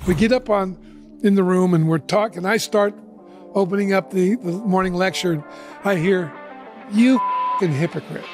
We get up in the room and we're talking. I start opening up the morning lecture, and I hear, "You f***ing hypocrite."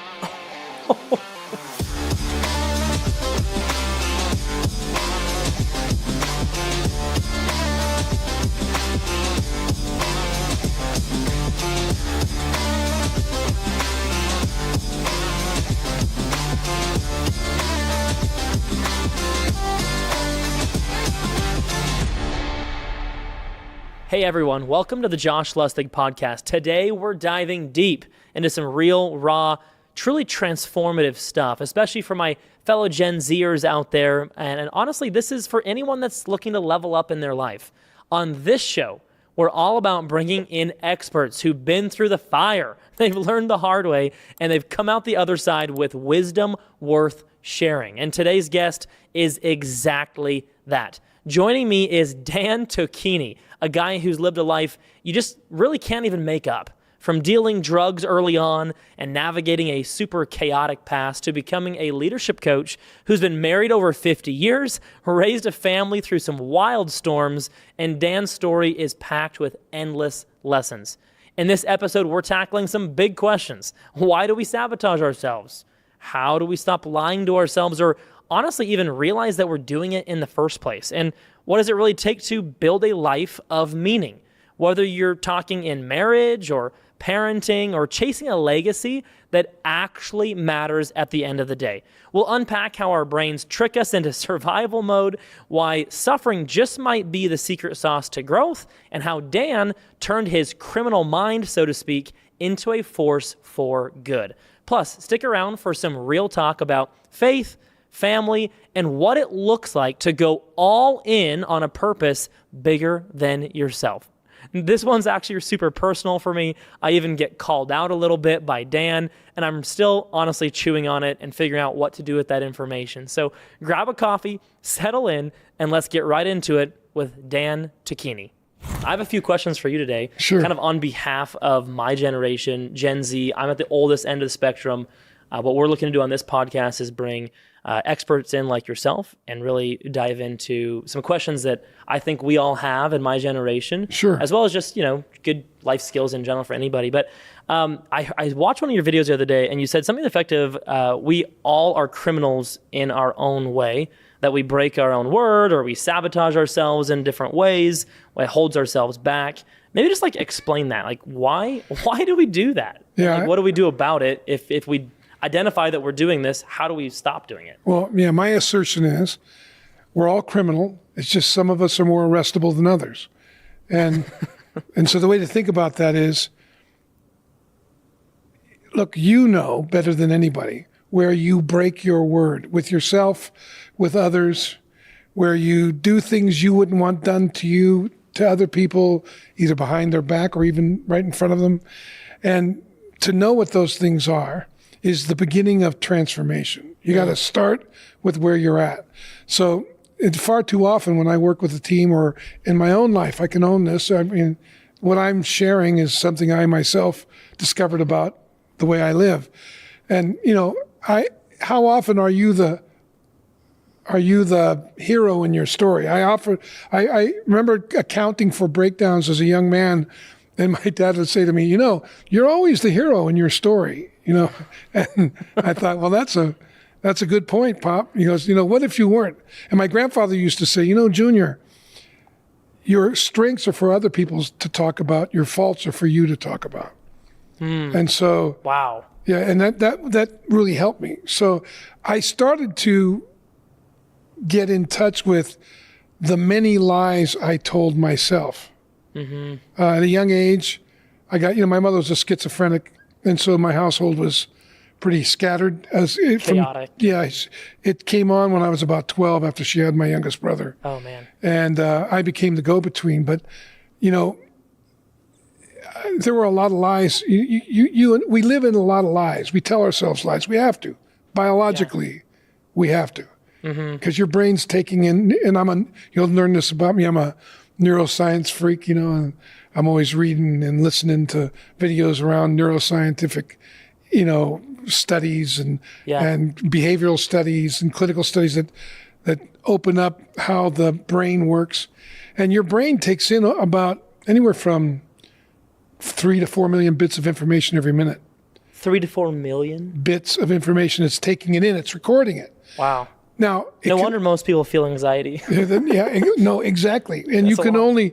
Hey everyone, welcome to the Josh Lustig podcast. Today we're diving deep into some real, raw, truly transformative stuff, especially for my fellow Gen Zers out there. And honestly, this is for anyone that's looking to level up in their life. On this show, we're all about bringing in experts who've been through the fire. They've learned the hard way, and they've come out the other side with wisdom worth sharing. And today's guest is exactly that. Joining me is Dan Tocchini, a guy who's lived a life you just really can't even make up. From dealing drugs early on and navigating a super chaotic past to becoming a leadership coach who's been married over 50 years, raised a family through some wild storms, and Dan's story is packed with endless lessons. In this episode, we're tackling some big questions. Why do we sabotage ourselves? How do we stop lying to ourselves, or honestly even realize that we're doing it in the first place? And what does it really take to build a life of meaning? Whether you're talking in marriage or parenting or chasing a legacy that actually matters at the end of the day. We'll unpack how our brains trick us into survival mode, why suffering just might be the secret sauce to growth, and how Dan turned his criminal mind, so to speak, into a force for good. Plus, stick around for some real talk about faith, family, and what it looks like to go all in on a purpose bigger than yourself. This one's actually super personal for me. I even get called out a little bit by Dan, and I'm still honestly chewing on it and figuring out what to do with that information. So grab a coffee, settle in, and let's get right into it with Dan Tocchini. I have a few questions for you today, Sure. Kind of on behalf of my generation, Gen Z. I'm at the oldest end of the spectrum. What we're looking to do on this podcast is bring experts in like yourself and really dive into some questions that I think we all have in my generation, Sure. As well as just, good life skills in general for anybody. But I watched one of your videos the other day, and you said something effective. We all are criminals in our own way, that we break our own word or we sabotage ourselves in different ways, it holds ourselves back. Maybe just explain that. Why do we do that? Yeah. What do we do about it if we identify that we're doing this? How do we stop doing it? Well, yeah, my assertion is we're all criminal. It's just some of us are more arrestable than others. And and so the way to think about that is, look, you know better than anybody where you break your word with yourself, with others, where you do things you wouldn't want done to you, to other people, either behind their back or even right in front of them. And to know what those things are is the beginning of transformation. You got to start with where you're at. So far too often when I work with a team or in my own life, I can own this. I mean, what I'm sharing is something I myself discovered about the way I live. And, how often are you the hero in your story? I remember accounting for breakdowns as a young man, and my dad would say to me, you're always the hero in your story, and I thought, well, that's a good point, Pop. He goes, what if you weren't? And my grandfather used to say, Junior, your strengths are for other people to talk about, your faults are for you to talk about. And so, wow. Yeah, and that really helped me. So I started to get in touch with the many lies I told myself. At a young age, I got, my mother was a schizophrenic, and so my household was pretty scattered. Chaotic. It came on when I was about 12 after she had my youngest brother. Oh, man. And I became the go-between. But, there were a lot of lies. We live in a lot of lies. We tell ourselves lies. We have to. Biologically, we have to. Because your brain's taking in, and you'll learn this about me, I'm a neuroscience freak, and I'm always reading and listening to videos around neuroscientific, studies and behavioral studies and clinical studies that open up how the brain works. And your brain takes in about anywhere from 3 to 4 million bits of information every minute. 3 to 4 million bits of information. It's taking it in. It's recording it. Wow. Now, no wonder most people feel anxiety. Yeah, no, exactly. And you can only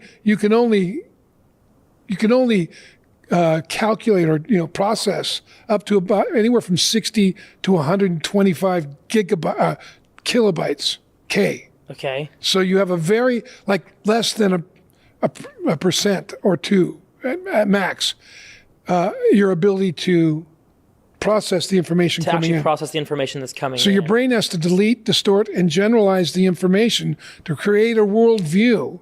calculate or process up to about anywhere from 60 to 125 kilobytes K. Okay. So you have a very less than a percent or two at max your ability to process the information coming in. To actually process the information that's coming in. So your brain has to delete, distort, and generalize the information to create a worldview.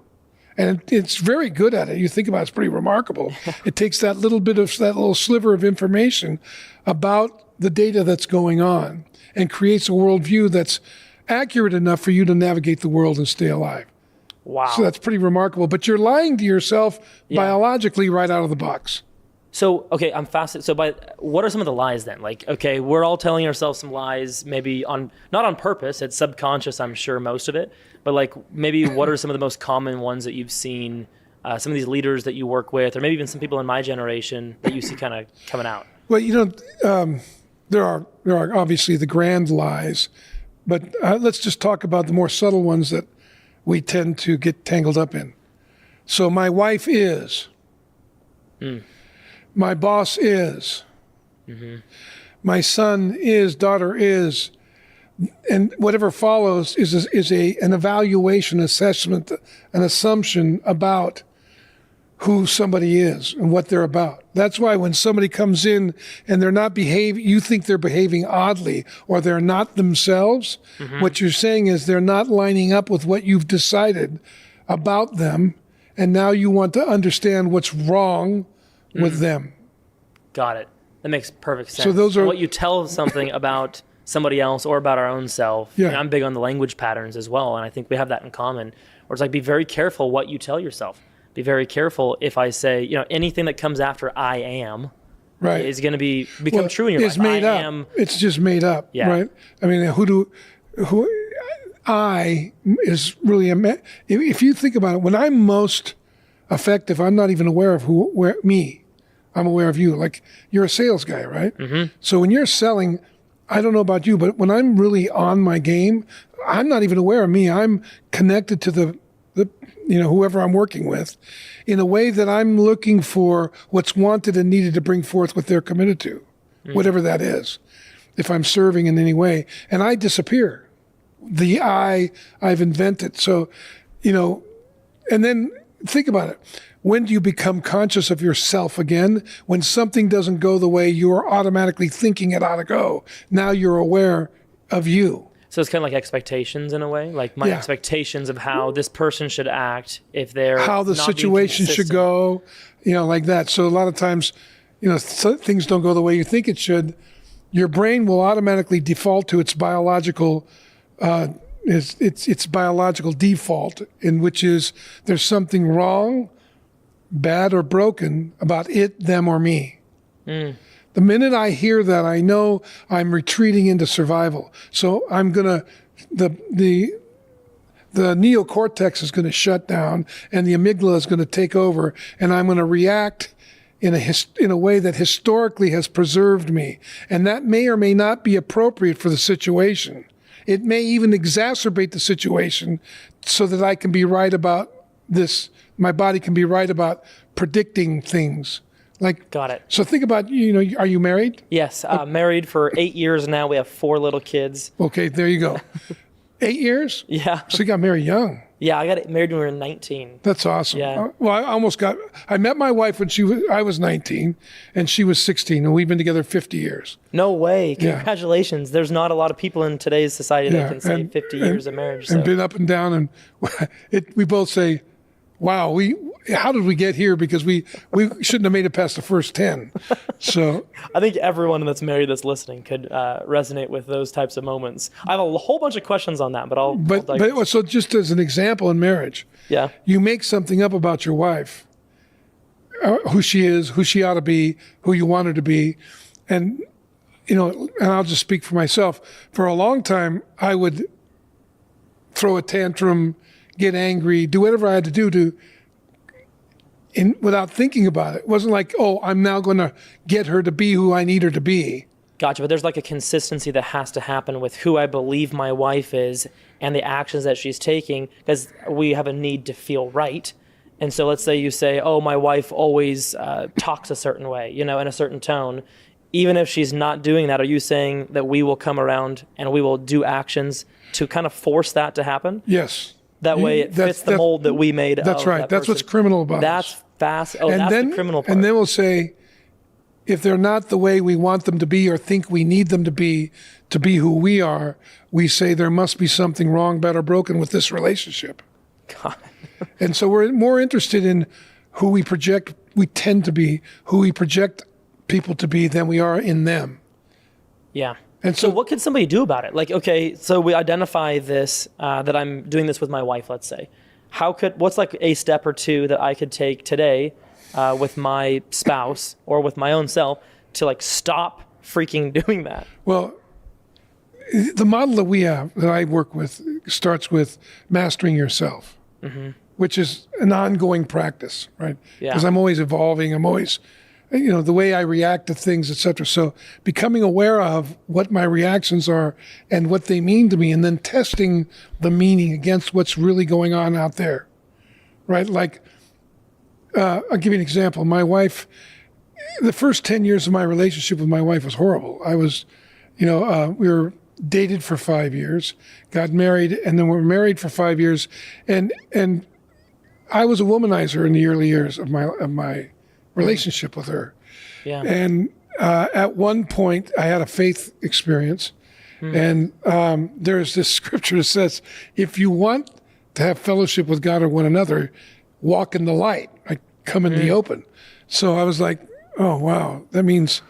And it's very good at it. You think about it, it's pretty remarkable. It takes that little sliver of information about the data that's going on and creates a worldview that's accurate enough for you to navigate the world and stay alive. Wow. So that's pretty remarkable. But you're lying to yourself biologically right out of the box. So, okay, I'm fascinated. So what are some of the lies then? Okay, we're all telling ourselves some lies, maybe not on purpose, it's subconscious, I'm sure, most of it. But maybe what are some of the most common ones that you've seen, some of these leaders that you work with, or maybe even some people in my generation that you see kind of coming out? Well, there are obviously the grand lies, but let's just talk about the more subtle ones that we tend to get tangled up in. So my wife is... My boss is. My son is, daughter is. And whatever follows is an evaluation, assessment, an assumption about who somebody is and what they're about. That's why when somebody comes in and they're not behaving, you think they're behaving oddly or they're not themselves, what you're saying is they're not lining up with what you've decided about them. And now you want to understand what's wrong with them. Got it. That makes perfect sense. So those are what you tell something about somebody else or about our own self. Yeah. And I'm big on the language patterns as well, and I think we have that in common. Where it's be very careful what you tell yourself. Be very careful if I say, anything that comes after I am is going to become true in your life. Made up. It's just made up, right? I mean, I is really if you think about it, when I'm most effective, I'm not even aware of me. I'm aware of you. You're a sales guy, right? So when you're selling, I don't know about you, but when I'm really on my game, I'm not even aware of me. I'm connected to the whoever I'm working with in a way that I'm looking for what's wanted and needed to bring forth what they're committed to, whatever that is, if I'm serving in any way. And I disappear. I've invented. So, and then think about it. When do you become conscious of yourself again? When something doesn't go the way you're automatically thinking it ought to go. Now you're aware of you. So it's kind of like expectations in a way, my expectations of how this person should act if they're how the situation should go, like that. So a lot of times, things don't go the way you think it should. Your brain will automatically default to its biological its biological default, in which is there's something wrong, bad, or broken about it, them, or me. The minute I hear that, I know I'm retreating into survival. So I'm gonna the neocortex is going to shut down, and the amygdala is going to take over, and I'm going to react in a way that historically has preserved me, and that may or may not be appropriate for the situation. It may even exacerbate the situation so that I can be right about this. My body can be right about predicting things. Got it. So think about, are you married? Yes, married for 8 years now. We have 4 little kids. Okay, there you go. 8 years? Yeah. So you got married young. Yeah, I got married when we were 19. That's awesome. Yeah. Well, I met my wife when I was 19 and she was 16, and we've been together 50 years. No way. Congratulations. Yeah. There's not a lot of people in today's society that can say 50 years of marriage. And been up and down, and we both say, wow, how did we get here? Because we shouldn't have made it past the first 10. So I think everyone that's married that's listening could resonate with those types of moments. I have a whole bunch of questions on that, but so just as an example in marriage, you make something up about your wife, who she is, who she ought to be, who you want her to be, and and I'll just speak for myself. For a long time, I would throw a tantrum, get angry, do whatever I had to do without thinking about it. It wasn't like, oh, I'm now going to get her to be who I need her to be. Gotcha. But there's like a consistency that has to happen with who I believe my wife is and the actions that she's taking, because we have a need to feel right. And so let's say you say, oh, my wife always talks a certain way, in a certain tone. Even if she's not doing that, are you saying that we will come around and we will do actions to kind of force that to happen? Yes. That way it fits the mold that we made. That's right. That's what's criminal about That's this. Fast. Oh, and that's the criminal part. And then we'll say, if they're not the way we want them to be or think we need them to be who we are, we say there must be something wrong, bad, or broken with this relationship. God. And so we're more interested in who we tend to be, who we project people to be than we are in them. Yeah. And so what can somebody do about it? Like, okay, so we identify this, that I'm doing this with my wife, let's say. What's like a step or two that I could take today with my spouse or with my own self to like stop freaking doing that? Well, the model that we have, that I work with, starts with mastering yourself, which is an ongoing practice, right? Because I'm always evolving. I'm always, the way I react to things, et cetera. So becoming aware of what my reactions are and what they mean to me, and then testing the meaning against what's really going on out there, right? Like, I'll give you an example. My wife, the first 10 years of my relationship with my wife was horrible. I was, we were dated for 5 years, got married, and then we were married for 5 years. And I was a womanizer in the early years of my relationship with her. Yeah. And at one point, I had a faith experience. And there's this scripture that says, if you want to have fellowship with God or one another, walk in the light, like come in the open. So I was like, oh, wow, that means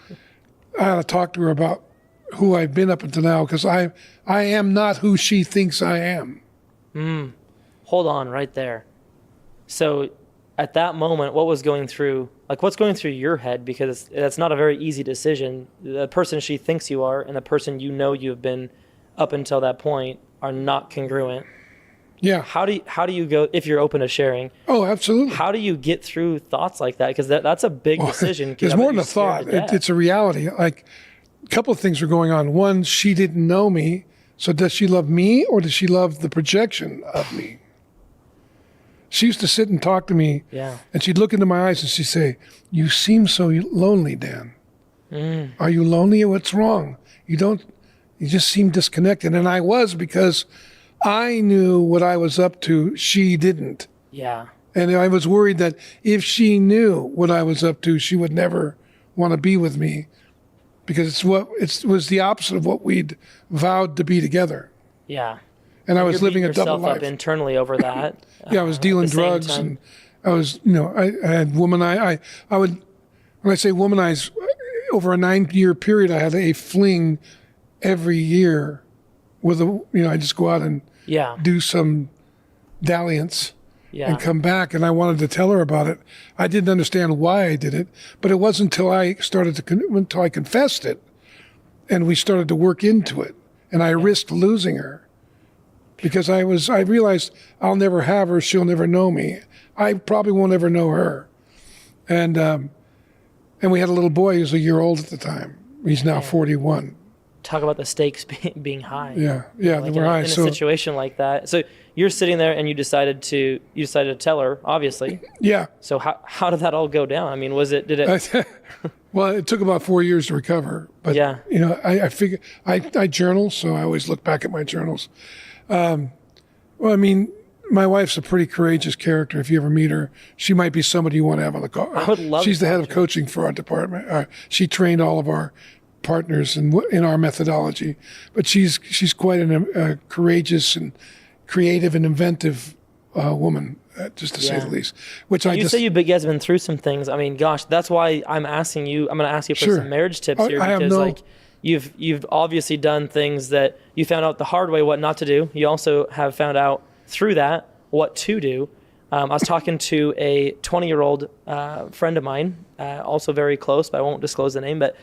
I had to talk to her about who I've been up until now, because I am not who she thinks I am. Hold on right there. So at that moment, what's going through your head? Because that's not a very easy decision. The person she thinks you are and the person you've been up until that point are not congruent. Yeah. How do you go, if you're open to sharing? Oh, absolutely. How do you get through thoughts like that? Because that's a big decision. There's more than a thought. It's a reality. Like, a couple of things are going on. One, she didn't know me. So does she love me, or does she love the projection of me? She used to sit and talk to me, and she'd look into my eyes and she'd say, "You seem so lonely, Dan. Are you lonely, or what's wrong? You just seem disconnected." And I was, because I knew what I was up to. She didn't. Yeah. And I was worried that if she knew what I was up to, she would never want to be with me, because it was the opposite of what we'd vowed to be together. Yeah. And I was living a double life. Up internally over that. Yeah, I was dealing drugs, and I was, I had womanize. I would, when I say womanize, over a 9-year period, I had a fling every year with I just go out and do some dalliance and come back. And I wanted to tell her about it. I didn't understand why I did it, but it wasn't until I until I confessed it, and we started to work into it, and I risked losing her. Because I realized I'll never have her, she'll never know me. I probably won't ever know her. And we had a little boy who was a year old at the time. He's now 41. Talk about the stakes being high. Yeah, they were high. In a situation like that. So you're sitting there and you decided to tell her, obviously. Yeah. So how did that all go down? I mean, did it? Well, it took about 4 years to recover. But, I figure, I journal, so I always look back at my journals. Well, I mean, my wife's a pretty courageous character. If you ever meet her, she might be somebody you want to have on the call. I would love. She's the head of coaching for our department. She trained all of our partners in our methodology, but she's quite a courageous and creative and inventive woman, just to say the least. You say you guys have been through some things. I mean, gosh, that's why I'm asking you. I'm going to ask you for some marriage tips here, because You've obviously done things that you found out the hard way what not to do. You also have found out through that what to do. I was talking to a 20-year-old friend of mine, also very close, but I won't disclose the name, but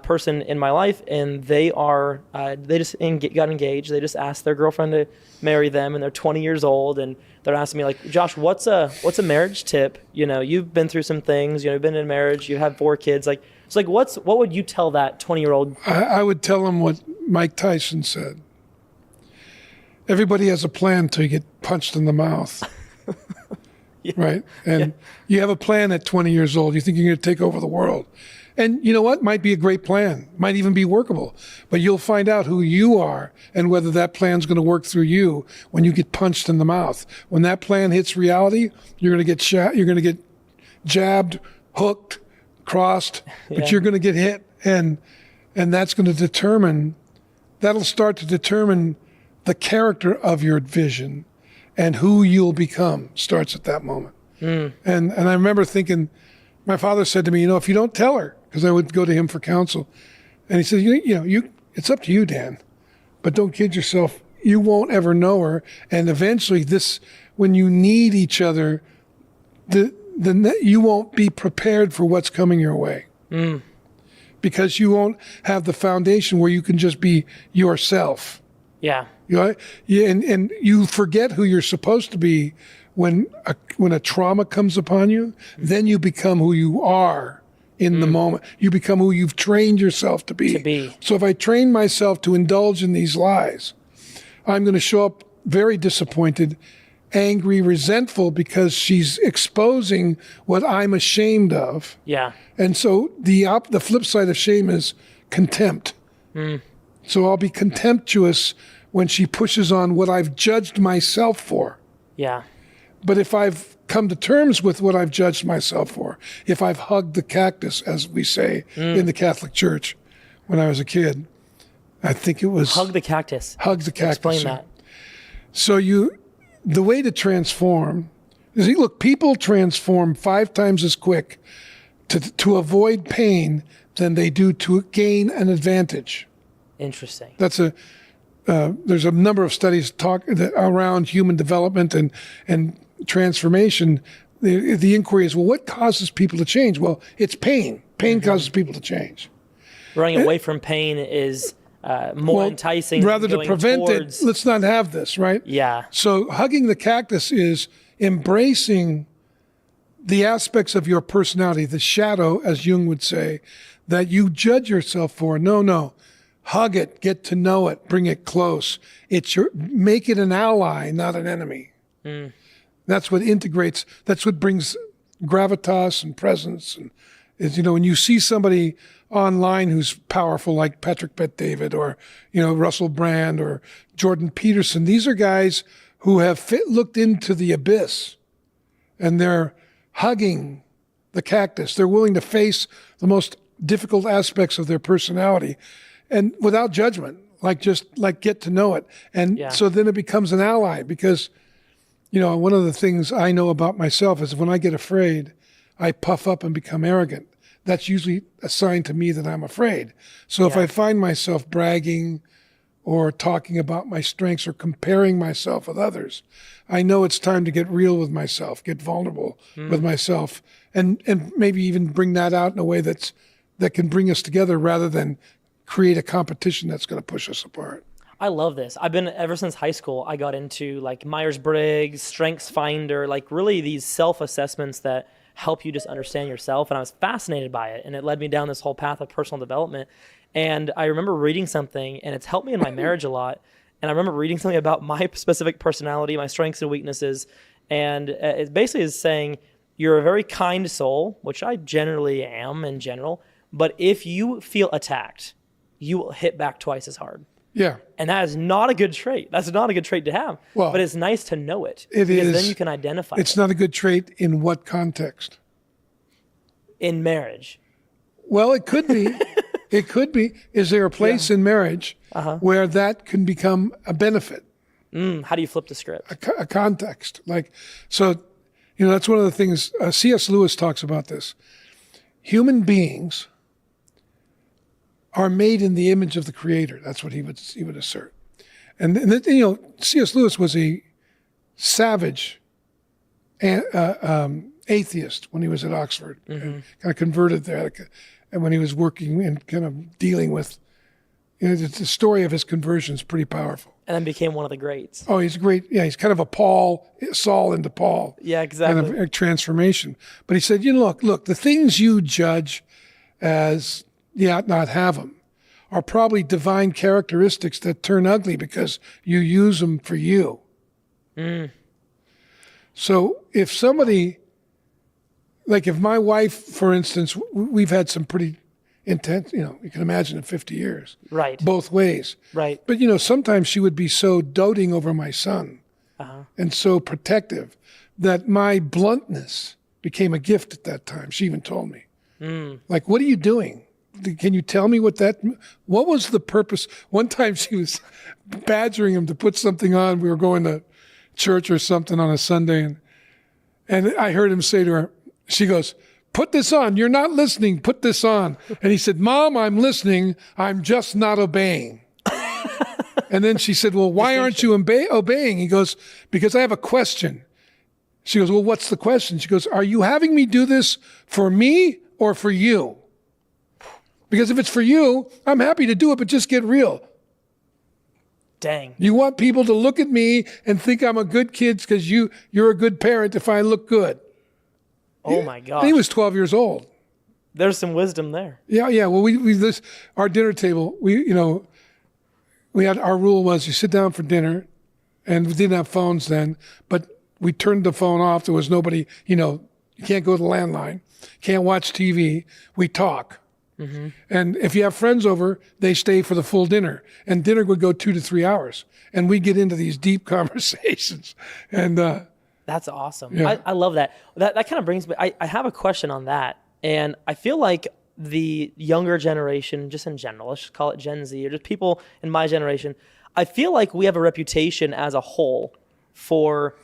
person in my life, and they just got engaged. They just asked their girlfriend to marry them, and they're 20 years old, and they're asking me, like, Josh, what's a marriage tip? You've been through some things. You've been in marriage. You have 4 kids. Like, it's like, what would you tell that 20-year-old? I would tell them what Mike Tyson said. Everybody has a plan till you get punched in the mouth. Yeah. Right? And you have a plan at 20 years old. You think you're going to take over the world. And you know what? Might be a great plan. Might even be workable. But you'll find out who you are and whether that plan's going to work through you when you get punched in the mouth. When that plan hits reality, you're going to get shot. You're going to get jabbed, hooked, crossed, but you're going to get hit. And that's going to that'll start to determine the character of your vision, and who you'll become starts at that moment. And I remember thinking, my father said to me, if you don't tell her, because I would go to him for counsel, and he said, it's up to you, Dan, but don't kid yourself. You won't ever know her, and eventually, when you need each other, you won't be prepared for what's coming your way, because you won't have the foundation where you can just be yourself. Yeah. And you forget who you're supposed to be when a trauma comes upon you. Then you become who you are in the moment. You become who you've trained yourself to be. So if I train myself to indulge in these lies, I'm going to show up very disappointed, angry, resentful, because she's exposing what I'm ashamed of. Yeah. And so the flip side of shame is contempt. So I'll be contemptuous when she pushes on what I've judged myself for. Yeah. But if I've come to terms with what I've judged myself for, if I've hugged the cactus, as we say in the Catholic Church when I was a kid, I think it was... Hug the cactus. Hug the cactus. Explain that. So the way to transform is, look, people transform 5 times as quick to avoid pain than they do to gain an advantage. Interesting. There's a number of studies around human development and transformation. The inquiry is, well, what causes people to change? Well, it's pain. Pain causes people to change. Running away from pain is more enticing. Rather to prevent it, let's not have this, right? Yeah. So hugging the cactus is embracing the aspects of your personality, the shadow, as Jung would say, that you judge yourself for. No. Hug it, get to know it, bring it close. Make it an ally, not an enemy. That's what integrates. That's what brings gravitas and presence. And when you see somebody online who's powerful, like Patrick Bet-David or Russell Brand or Jordan Peterson, these are guys who have looked into the abyss, and they're hugging the cactus. They're willing to face the most difficult aspects of their personality. And without judgment, just get to know it. And so then it becomes an ally, because, one of the things I know about myself is when I get afraid, I puff up and become arrogant. That's usually a sign to me that I'm afraid. So if I find myself bragging or talking about my strengths or comparing myself with others, I know it's time to get real with myself, get vulnerable with myself, and maybe even bring that out in a way that can bring us together rather than create a competition that's going to push us apart. I love this. I've been, ever since high school, I got into like Myers-Briggs, Strengths Finder, like really these self-assessments that help you just understand yourself. And I was fascinated by it. And it led me down this whole path of personal development. And I remember reading something, and it's helped me in my marriage a lot. And I remember reading something about my specific personality, my strengths and weaknesses. And it basically is saying, you're a very kind soul, which I generally am in general. But if you feel attacked, you will hit back twice as hard. Yeah. And that is not a good trait. That's not a good trait to have. Well, but it's nice to know it. It because is. Then you can identify It's not a good trait in what context? In marriage. Well, it could be. It could be. Is there a place in marriage where that can become a benefit? How do you flip the script? A context. That's one of the things, C.S. Lewis talks about this. Human beings are made in the image of the Creator. That's what he would assert. And C.S. Lewis was a savage atheist when he was at Oxford, kind of converted there, and when he was working and kind of dealing with, the story of his conversion is pretty powerful. And then became one of the greats. Oh, he's great. Yeah, he's kind of a Saul into Paul. Yeah, exactly. Kind of a transformation. But he said, look, the things you judge as you ought not have them are probably divine characteristics that turn ugly because you use them for you. So if somebody, like if my wife, for instance, we've had some pretty intense, you can imagine in 50 years. Right. Both ways. Right. But, sometimes she would be so doting over my son and so protective that my bluntness became a gift at that time. She even told me, like, what are you doing? Can you tell me what was the purpose? One time she was badgering him to put something on. We were going to church or something on a Sunday. And I heard him say to her, she goes, "Put this on. You're not listening. Put this on." And he said, "Mom, I'm listening. I'm just not obeying." And then she said, "Well, why aren't you obeying?" He goes, "Because I have a question." She goes, "Well, what's the question?" She goes, "Are you having me do this for me or for you? Because if it's for you, I'm happy to do it, but just get real. Dang. You want people to look at me and think I'm a good kid because you're a good parent if I look good." Oh my gosh. And he was 12 years old. There's some wisdom there. Yeah. Well, our dinner table, we had, our rule was you sit down for dinner, and we didn't have phones then, but we turned the phone off. There was nobody, you can't go to the landline, can't watch TV. We talk. And if you have friends over, they stay for the full dinner, and dinner would go 2 to 3 hours, and we get into these deep conversations. And that's awesome. Yeah. I love that. That kind of brings me, I have a question on that. And I feel like the younger generation, just in general, let's just call it Gen Z, or just people in my generation, I feel like we have a reputation as a whole for,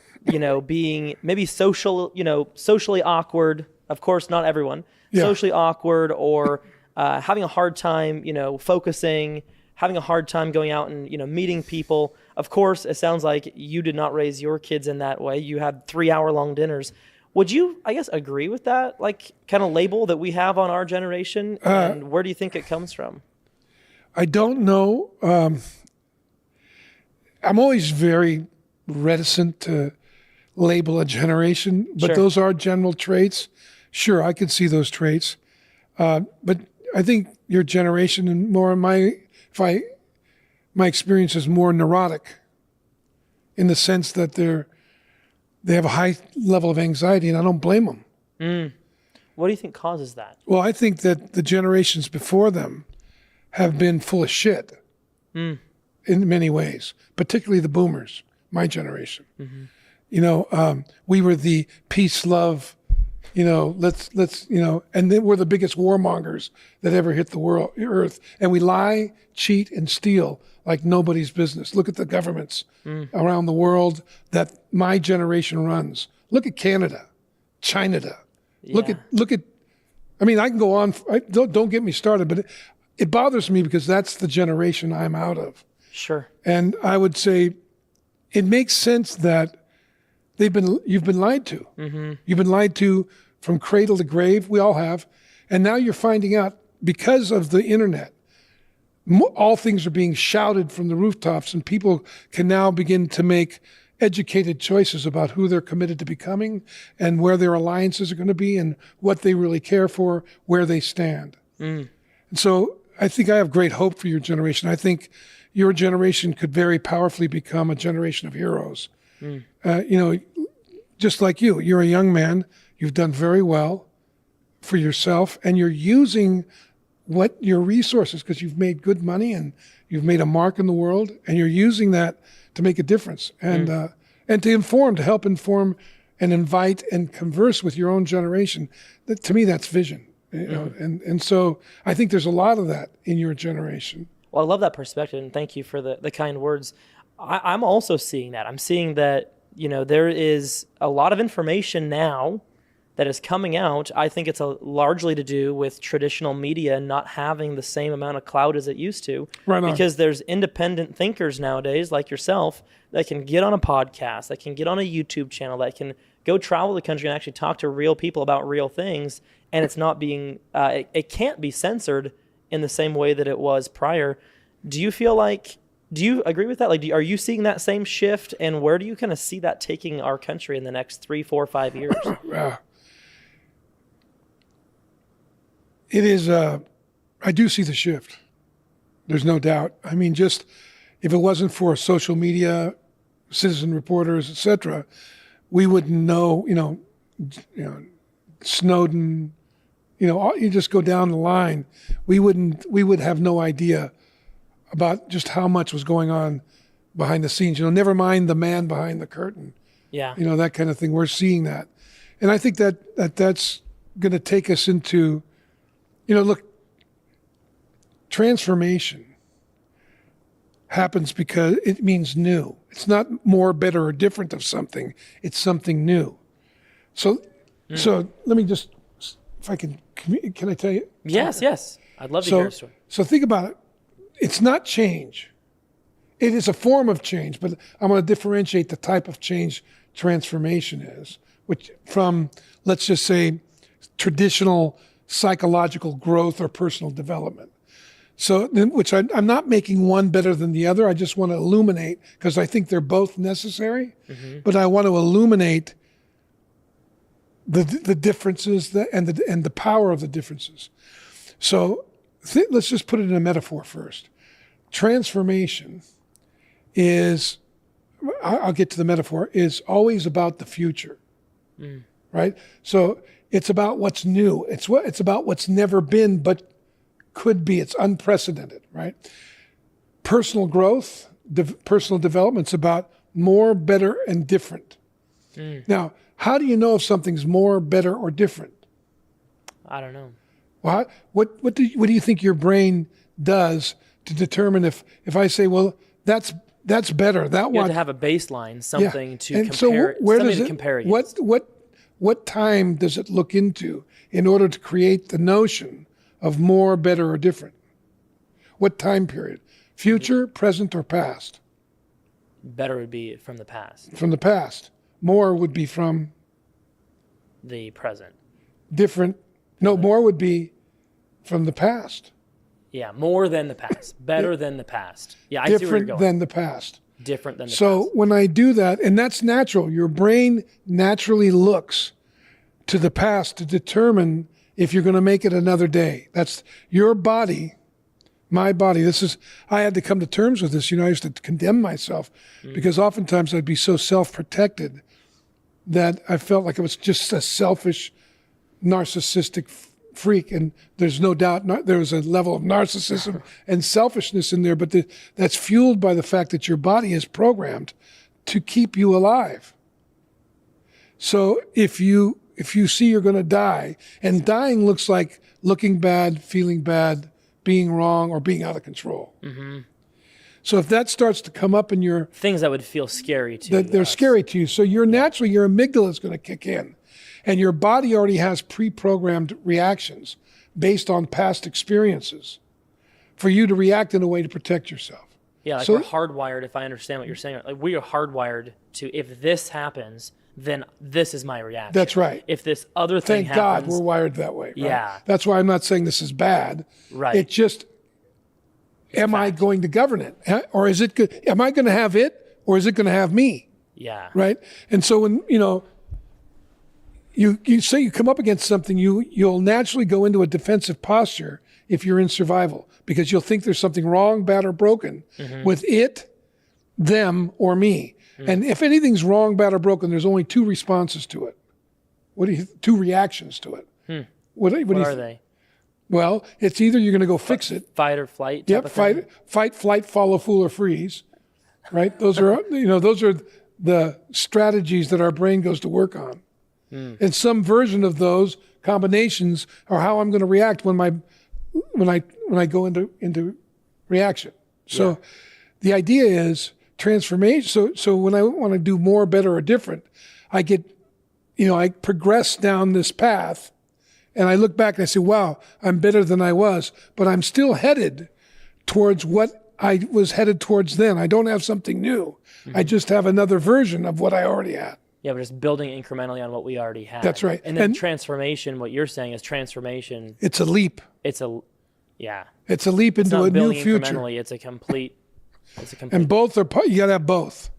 being maybe socially awkward. Of course, not everyone. Yeah. Socially awkward, or having a hard time, focusing, having a hard time going out and, meeting people. Of course, it sounds like you did not raise your kids in that way. You had 3-hour-long dinners. Would you, I guess, agree with that, like, kind of label that we have on our generation? And where do you think it comes from? I don't know. I'm always very reticent to label a generation, but Sure. Those are general traits. Sure, I could see those traits. But I think your generation, and more my experience is more neurotic, in the sense that they have a high level of anxiety, and I don't blame them. What do you think causes that? Well, I think that the generations before them have been full of shit in many ways, particularly the boomers, my generation. We were the peace, love, let's and then we're the biggest warmongers that ever hit the earth. And we lie, cheat, and steal like nobody's business. Look at the governments around the world that my generation runs. Look at Canada, China. Yeah. Look at. I mean, I can go on. Don't get me started, but it bothers me because that's the generation I'm out of. Sure. And I would say it makes sense that you've been lied to. You've been lied to from cradle to grave. We all have. And now you're finding out, because of the internet, all things are being shouted from the rooftops, and people can now begin to make educated choices about who they're committed to becoming and where their alliances are going to be and what they really care for, where they stand. And so I think I have great hope for your generation. I think your generation could very powerfully become a generation of heroes. Just like you're a young man, you've done very well for yourself, and you're using your resources, because you've made good money and you've made a mark in the world, and you're using that to make a difference and to help inform and invite and converse with your own generation. To me, that's vision. And so I think there's a lot of that in your generation. Well, I love that perspective, and thank you for the kind words. I'm also seeing that. I'm seeing that, there is a lot of information now that is coming out. I think it's largely to do with traditional media not having the same amount of clout as it used to. Right on. Because there's independent thinkers nowadays, like yourself, that can get on a podcast, that can get on a YouTube channel, that can go travel the country and actually talk to real people about real things, and it's not being, it can't be censored in the same way that it was prior. Do you agree with that? Like, are you seeing that same shift, and where do you kind of see that taking our country in the next 3, 4, 5 years? It is, I do see the shift. There's no doubt. I mean, just if it wasn't for social media, citizen reporters, etc., we wouldn't know, Snowden, you just go down the line. We would have no idea about just how much was going on behind the scenes. Never mind the man behind the curtain. Yeah. That kind of thing. We're seeing that. And I think that's going to take us into, look, transformation happens because it means new. It's not more, better, or different of something. It's something new. So let me just, if I can I tell you? Yes. I'd love to hear a story. So think about it. It's not change. It is a form of change, but I'm going to differentiate the type of change transformation is, which from, let's just say, traditional psychological growth or personal development. So, which I'm not making one better than the other. I just want to illuminate, because I think they're both necessary, but I want to illuminate the differences and the power of the differences. So let's just put it in a metaphor first. Transformation is, I'll get to the metaphor, is always about the future, right? So it's about what's new. It's about what's never been but could be. It's unprecedented, right? Personal growth, personal development's about more, better, and different. Now, how do you know if something's more, better, or different? I don't know. Well, what do you think your brain does to determine if I say, well, that's better. That You have to have a baseline, something to and compare. So where something does to compare against. What time does it look into in order to create the notion of more, better, or different? What time period? Future, present, or past? Better would be from the past. From the past. More would be from the present. Different. No, more would be from the past. Yeah, more than the past. Better than the past. Yeah, I see where you're Different going. than the past. Different than the past. So when I do that, and that's natural, your brain naturally looks to the past to determine if you're going to make it another day. That's your body, my body. I had to come to terms with this. I used to condemn myself because oftentimes I'd be so self-protected that I felt like I was just a selfish, narcissistic freak. And there's no doubt there was a level of narcissism and selfishness in there, but that's fueled by the fact that your body is programmed to keep you alive. So if you see you're going to die, and dying looks like looking bad, feeling bad, being wrong, or being out of control. So if that starts to come up in your... Things that would feel scary to you. They're scary to you. So naturally, your amygdala is going to kick in. And your body already has pre-programmed reactions based on past experiences for you to react in a way to protect yourself. Yeah, like we're hardwired, if I understand what you're saying. Like we are hardwired to, if this happens, then this is my reaction. That's right. If this other thing happens... Thank God we're wired that way. Right? Yeah. That's why I'm not saying this is bad. Right. It just... Am I going to govern it? Or is it good? Am I going to have it, or is it going to have me? Yeah. Right? And so when, you say you come up against something, you'll naturally go into a defensive posture if you're in survival, because you'll think there's something wrong, bad, or broken with it, them, or me. And if anything's wrong, bad, or broken, there's only two responses to it. Two reactions to it. What are they? Well, it's either you're going to go fix it. Fight or flight. Yep. Fight, flight, follow, fool, or freeze. Right. Those are the strategies that our brain goes to work on. And some version of those combinations are how I'm going to react when I go into reaction. So the idea is transformation. So when I want to do more, better, or different, I progress down this path. And I look back and I say, wow, I'm better than I was, but I'm still headed towards what I was headed towards then. I don't have something new. I just have another version of what I already had. Yeah, we're just building incrementally on what we already have. That's right. And then transformation, what you're saying is transformation. It's a leap. It's a, yeah. It's a leap It's into not a new building future. incrementally. It's a complete. And both are, you got to have both.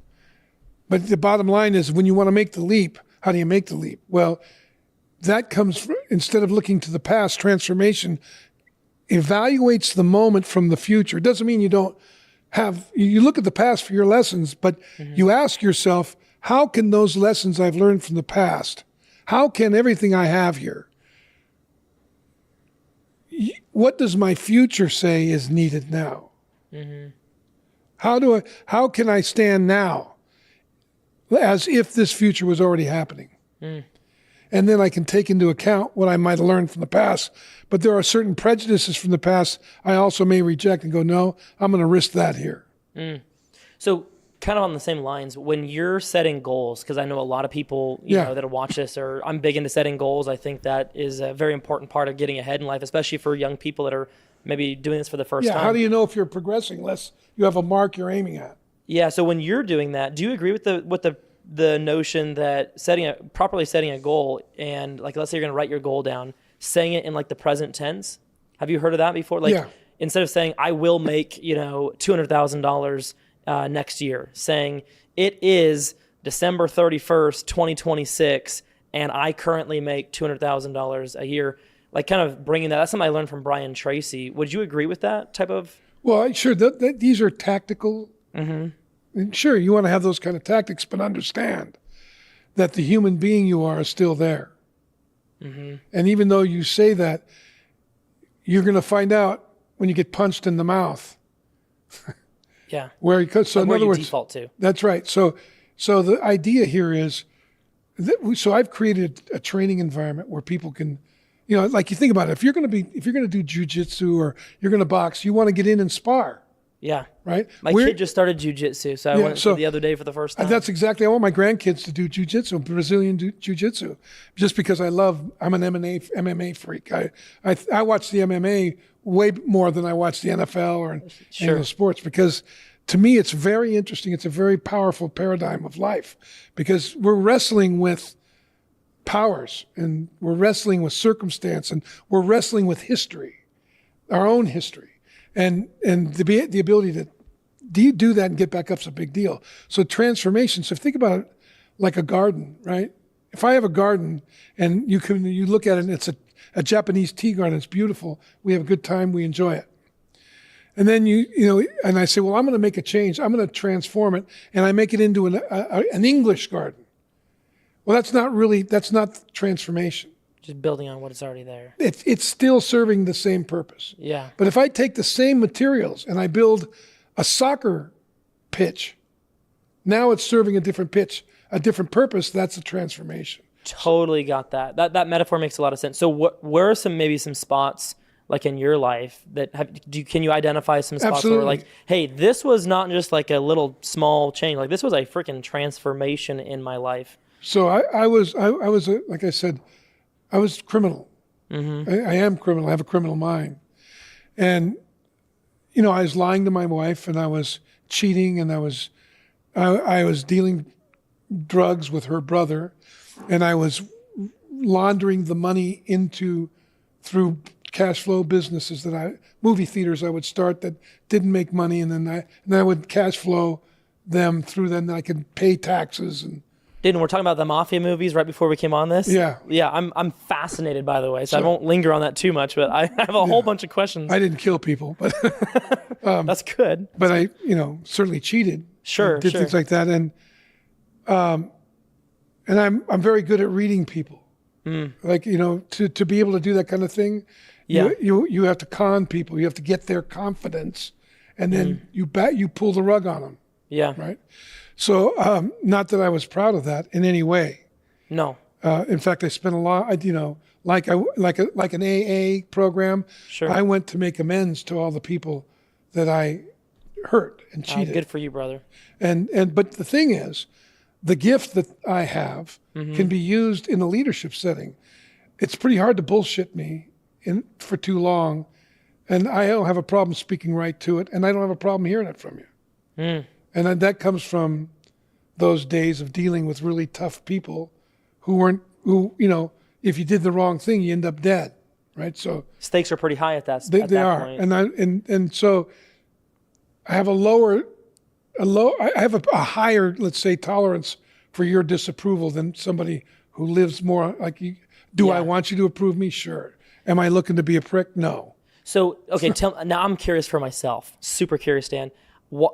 But the bottom line is, when you want to make the leap, how do you make the leap? Well, that comes from, instead of looking to the past, transformation evaluates the moment from the future. It doesn't mean you don't have, you look at the past for your lessons, but you ask yourself, how can those lessons I've learned from the past, how can everything I have here, what does my future say is needed now? How can I stand now as if this future was already happening? And then I can take into account what I might have learned from the past. But there are certain prejudices from the past I also may reject and go, no, I'm going to risk that here. So kind of on the same lines, when you're setting goals, because I know a lot of people you know, that'll watch this, or I'm big into setting goals. I think that is a very important part of getting ahead in life, especially for young people that are maybe doing this for the first time. How do you know if you're progressing unless you have a mark you're aiming at? Yeah, so when you're doing that, do you agree with the notion that properly setting a goal, and like, let's say you're going to write your goal down, saying it in like the present tense? Have you heard of that before? Like, instead of saying I will make, $200,000 next year, saying it is December 31st, 2026, and I currently make $200,000 a year. Like, kind of bringing that. That's something I learned from Brian Tracy. Would you agree with that type of? Well, sure. These are tactical. And sure, you want to have those kind of tactics, but understand that the human being you are is still there. And even though you say that, you're going to find out when you get punched in the mouth. Where in other words, default to. That's right. So the idea here is that so I've created a training environment where people can, like, you think about it. If you're going to do jujitsu or you're going to box, you want to get in and spar. Yeah. Right? My kid just started jujitsu, so I went the other day for the first time. That's exactly, I want my grandkids to do jujitsu, Brazilian jujitsu, just because I'm an MMA freak. I watch the MMA way more than I watch the NFL or any sports, because to me it's very interesting. It's a very powerful paradigm of life, because we're wrestling with powers, and we're wrestling with circumstance, and we're wrestling with history, our own history. And the ability to do that and get back up is a big deal. So transformation. So think about it like a garden, right? If I have a garden and you look at it and it's a Japanese tea garden, it's beautiful. We have a good time. We enjoy it. And then and I say, well, I'm going to make a change. I'm going to transform it, and I make it into an English garden. Well, that's not transformation. Just building on what is already there. It's still serving the same purpose. Yeah. But if I take the same materials and I build a soccer pitch, now it's serving a different pitch, a different purpose. That's a transformation. Totally got that. That metaphor makes a lot of sense. So where are maybe some spots like in your life that can you identify some spots where like, hey, this was not just like a little small change. Like, this was a freaking transformation in my life. So I was like I said, I was criminal. I am criminal. I have a criminal mind. And, I was lying to my wife, and I was cheating, and I was dealing drugs with her brother, and I was laundering the money through cash flow businesses movie theaters I would start that didn't make money, and then I would cash flow them through them, and I could pay taxes. And we're talking about the mafia movies right before we came on this. Yeah. I'm fascinated, by the way, so I won't linger on that too much. But I have a whole bunch of questions. I didn't kill people, but that's good. But I, certainly cheated. Sure, did things like that, and I'm very good at reading people. Like, to be able to do that kind of thing. You have to con people. You have to get their confidence, and then you pull the rug on them. Yeah. Right. So, not that I was proud of that in any way. No. In fact, I spent a lot. Like an AA program. Sure. I went to make amends to all the people that I hurt and cheated. Good for you, brother. But the thing is, the gift that I have can be used in a leadership setting. It's pretty hard to bullshit me for too long, and I don't have a problem speaking right to it, and I don't have a problem hearing it from you. And that comes from those days of dealing with really tough people who, if you did the wrong thing, you end up dead, right? So Stakes are pretty high at that they are. point. And so I have I have a higher, let's say, tolerance for your disapproval than somebody who lives more like you. Do I want you to approve me? Sure. Am I looking to be a prick? No. So, okay, now I'm curious for myself. Super curious, Dan.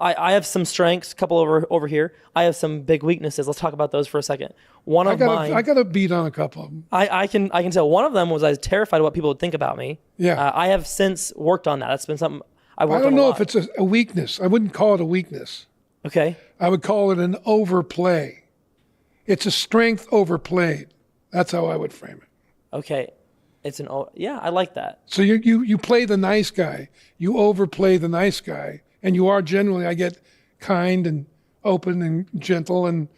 I have some strengths, a couple over here. I have some big weaknesses. Let's talk about those for a second. I got a beat on a couple of them. I can tell. One of them was I was terrified of what people would think about me. Yeah. I have since worked on that. That's been something I worked on. I don't know if it's a weakness. I wouldn't call it a weakness. Okay. I would call it an overplay. It's a strength overplayed. That's how I would frame it. Okay. I like that. So you play the nice guy. You overplay the nice guy. And you are generally, I get, kind and open and gentle. And,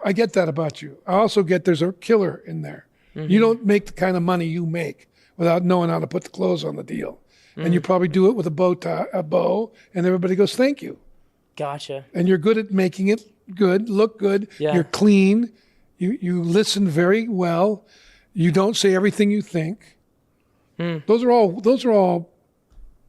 I get that about you. I also get there's a killer in there. Mm-hmm. You don't make the kind of money you make without knowing how to put the clothes on the deal. Mm-hmm. And you probably do it with a bow, and everybody goes, thank you. Gotcha. And you're good at making it good, look good. Yeah. You're clean. You listen very well. You don't say everything you think. Mm. Those are all,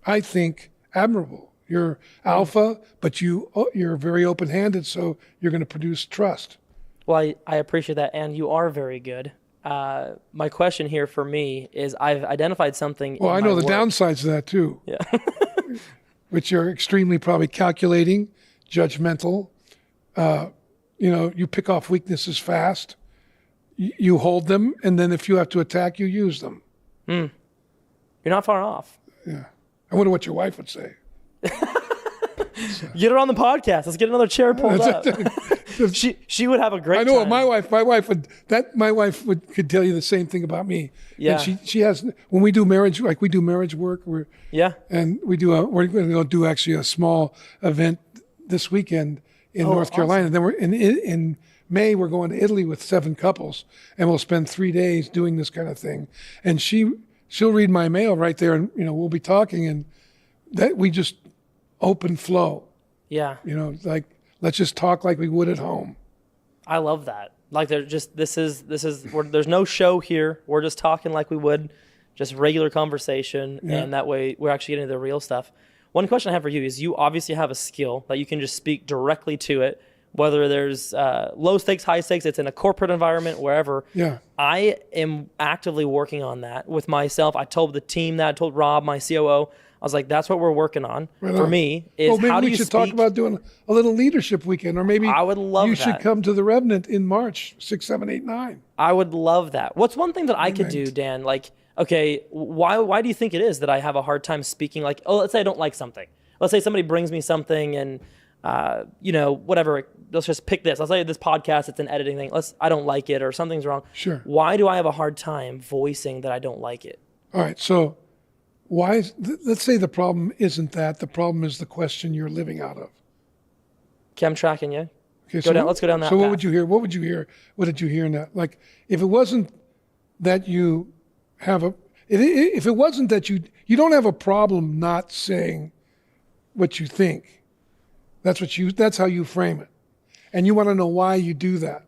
I think, admirable. You're alpha, but you're very open-handed, so you're going to produce trust. Well, I appreciate that, and you are very good. My question here for me is I've identified something. Well, I know the downsides of that too. Yeah. Which are extremely probably calculating, judgmental. You pick off weaknesses fast. You hold them, and then if you have to attack, you use them. You're not far off. Yeah. I wonder what your wife would say. Get her on the podcast. Let's get another chair pulled up. She would have a great time. I know my wife could tell you the same thing about me. Yeah. And she has, when we do marriage, like we do marriage work, and we're going to go do actually a small event this weekend in North Carolina. And then in May, we're going to Italy with 7 couples, and we'll spend 3 days doing this kind of thing. And she'll read my mail right there, and we'll be talking, and that we just open flow. Yeah. Like let's just talk like we would at home. I love that. Like this is there's no show here. We're just talking like we would, just regular conversation, and that way we're actually getting to the real stuff. One question I have for you is you obviously have a skill that you can just speak directly to it, whether there's low stakes, high stakes, it's in a corporate environment, wherever. Yeah. I am actively working on that with myself. I told the team that, I told Rob, my COO, I was like, that's what we're working on. Right for on. me is maybe how do we you should speak? talk about doing a little leadership weekend, or maybe I would love you that. should come to the Revenant in March, 6, 7, 8, 9. I would love that. What's one thing that I could do, Dan? Like, okay, why do you think it is that I have a hard time speaking? Like, let's say I don't like something. Let's say somebody brings me something and, whatever, let's just pick this. Let's say this podcast, it's an editing thing. I don't like it or something's wrong. Sure. Why do I have a hard time voicing that I don't like it? All right, so let's say the problem isn't that. The problem is the question you're living out of. Okay, I'm tracking you. Okay, let's go down that So path. what would you hear? What would you hear? What did you hear in that? Like, if it wasn't that you if it wasn't that you don't have a problem not saying what you think. That's how you frame it. And you want to know why you do that.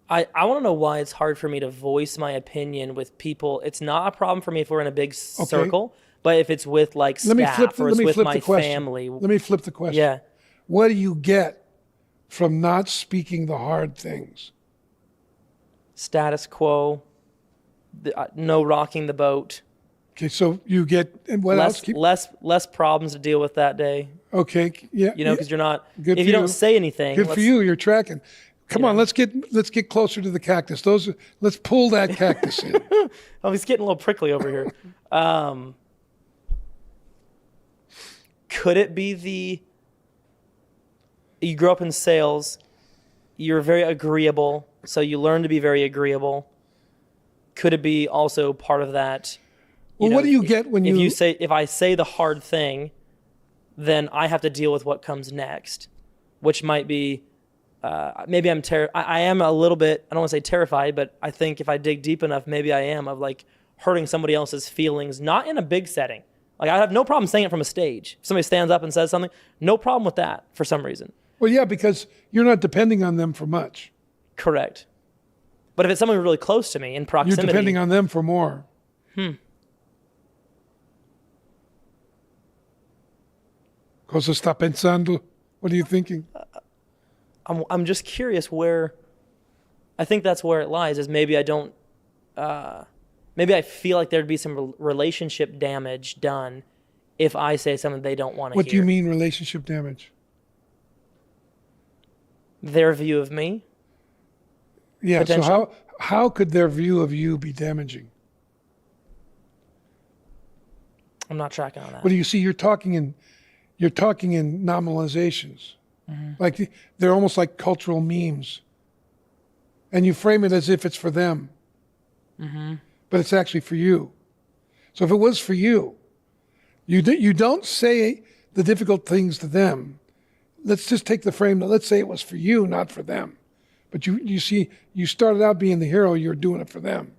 I want to know why it's hard for me to voice my opinion with people. It's not a problem for me if we're in a big circle, but if it's with like staff or it's with my family. Let me flip the question. Yeah. What do you get from not speaking the hard things? Status quo, no rocking the boat. Okay, so you get, and what else? Less problems to deal with that day. Okay, yeah. Because you're not, Good if you don't say anything. Good for you, you're tracking. Come on, let's get closer to the cactus. Let's pull that cactus in. Oh, he's getting a little prickly over here. Could it be you grew up in sales, you're very agreeable, so you learn to be very agreeable. Could it be also part of that? Well, what do you get when if I say the hard thing, then I have to deal with what comes next, which might be maybe I am a little bit, I don't want to say terrified, but I think if I dig deep enough, maybe I am, of like hurting somebody else's feelings, not in a big setting. Like I have no problem saying it from a stage. If somebody stands up and says something, no problem with that for some reason. Well, yeah, because you're not depending on them for much. Correct. But if it's someone really close to me in proximity. You're depending on them for more. Cosa está pensando? What are you thinking? I'm just curious where, I think that's where it lies, is maybe I don't, maybe I feel like there'd be some relationship damage done if I say something they don't want to hear. What do you mean relationship damage? Their view of me? Yeah, Potential. so how could their view of you be damaging? I'm not tracking on that. Well, you see, you're talking in nominalizations. Like they're almost like cultural memes. And you frame it as if it's for them. But it's actually for you. So if it was for you, you don't say the difficult things to them. Let's just take the frame that let's say it was for you, not for them. But you see, you started out being the hero, you're doing it for them.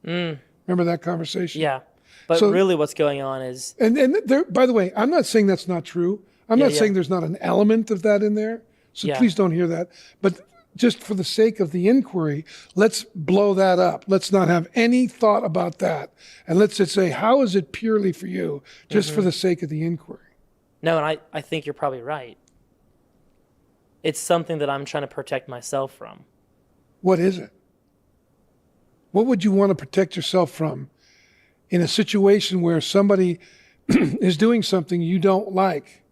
Remember that conversation? Yeah. But So- really what's going on is, And there, by the way, I'm not saying that's not true. I'm not saying there's not an element of that in there. So Yeah. please don't hear that. But just for the sake of the inquiry, let's blow that up. Let's not have any thought about that. And let's just say, how is it purely for you, just for the sake of the inquiry? no, and I think you're probably right. It's something that I'm trying to protect myself from. What is it? What would you want to protect yourself from in a situation where somebody is doing something you don't like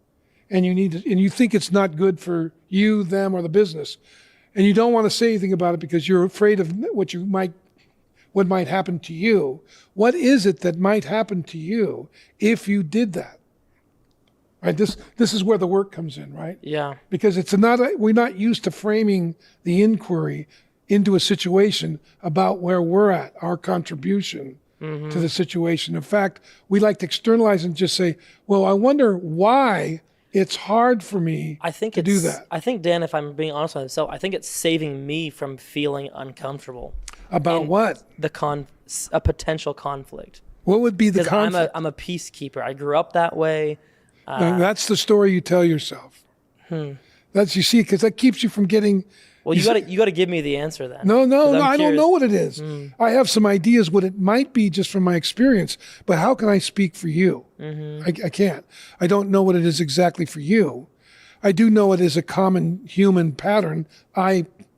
and you think it's not good for you, them, or the business, and you don't want to say anything about it because you're afraid of what might happen to you? What is it that might happen to you if you did that? Right? This is where the work comes in, right? Yeah. Because we're not used to framing the inquiry into a situation about where we're at, our contribution to the situation. In fact, we like to externalize and just say, well, I wonder why it's hard for me to do that. I think, Dan, if I'm being honest with myself, I think it's saving me from feeling uncomfortable. About what? A potential conflict. What would be the Because conflict? I'm a peacekeeper. I grew up that way. And that's the story you tell yourself. That's, you see, because that keeps you from getting... Well, you got to give me the answer then. No, 'Cause I'm I don't curious. know what it is. I have some ideas what it might be just from my experience, but how can I speak for you? I can't. I don't know what it is exactly for you. I do know it is a common human pattern.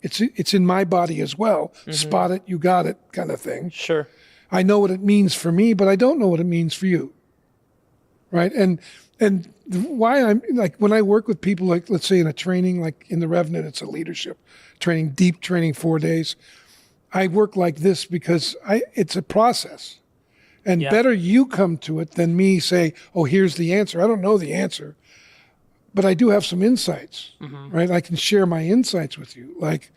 It's in my body as well. Spot it, you got it, kind of thing. Sure. I know what it means for me, but I don't know what it means for you. Right? And why I'm like, when I work with people, like let's say in a training, like in the Revenant, it's a leadership training, deep training, 4 days. I work like this because it's a process. And better you come to it than me say, oh, here's the answer. I don't know the answer, but I do have some insights, right? I can share my insights with you. Like,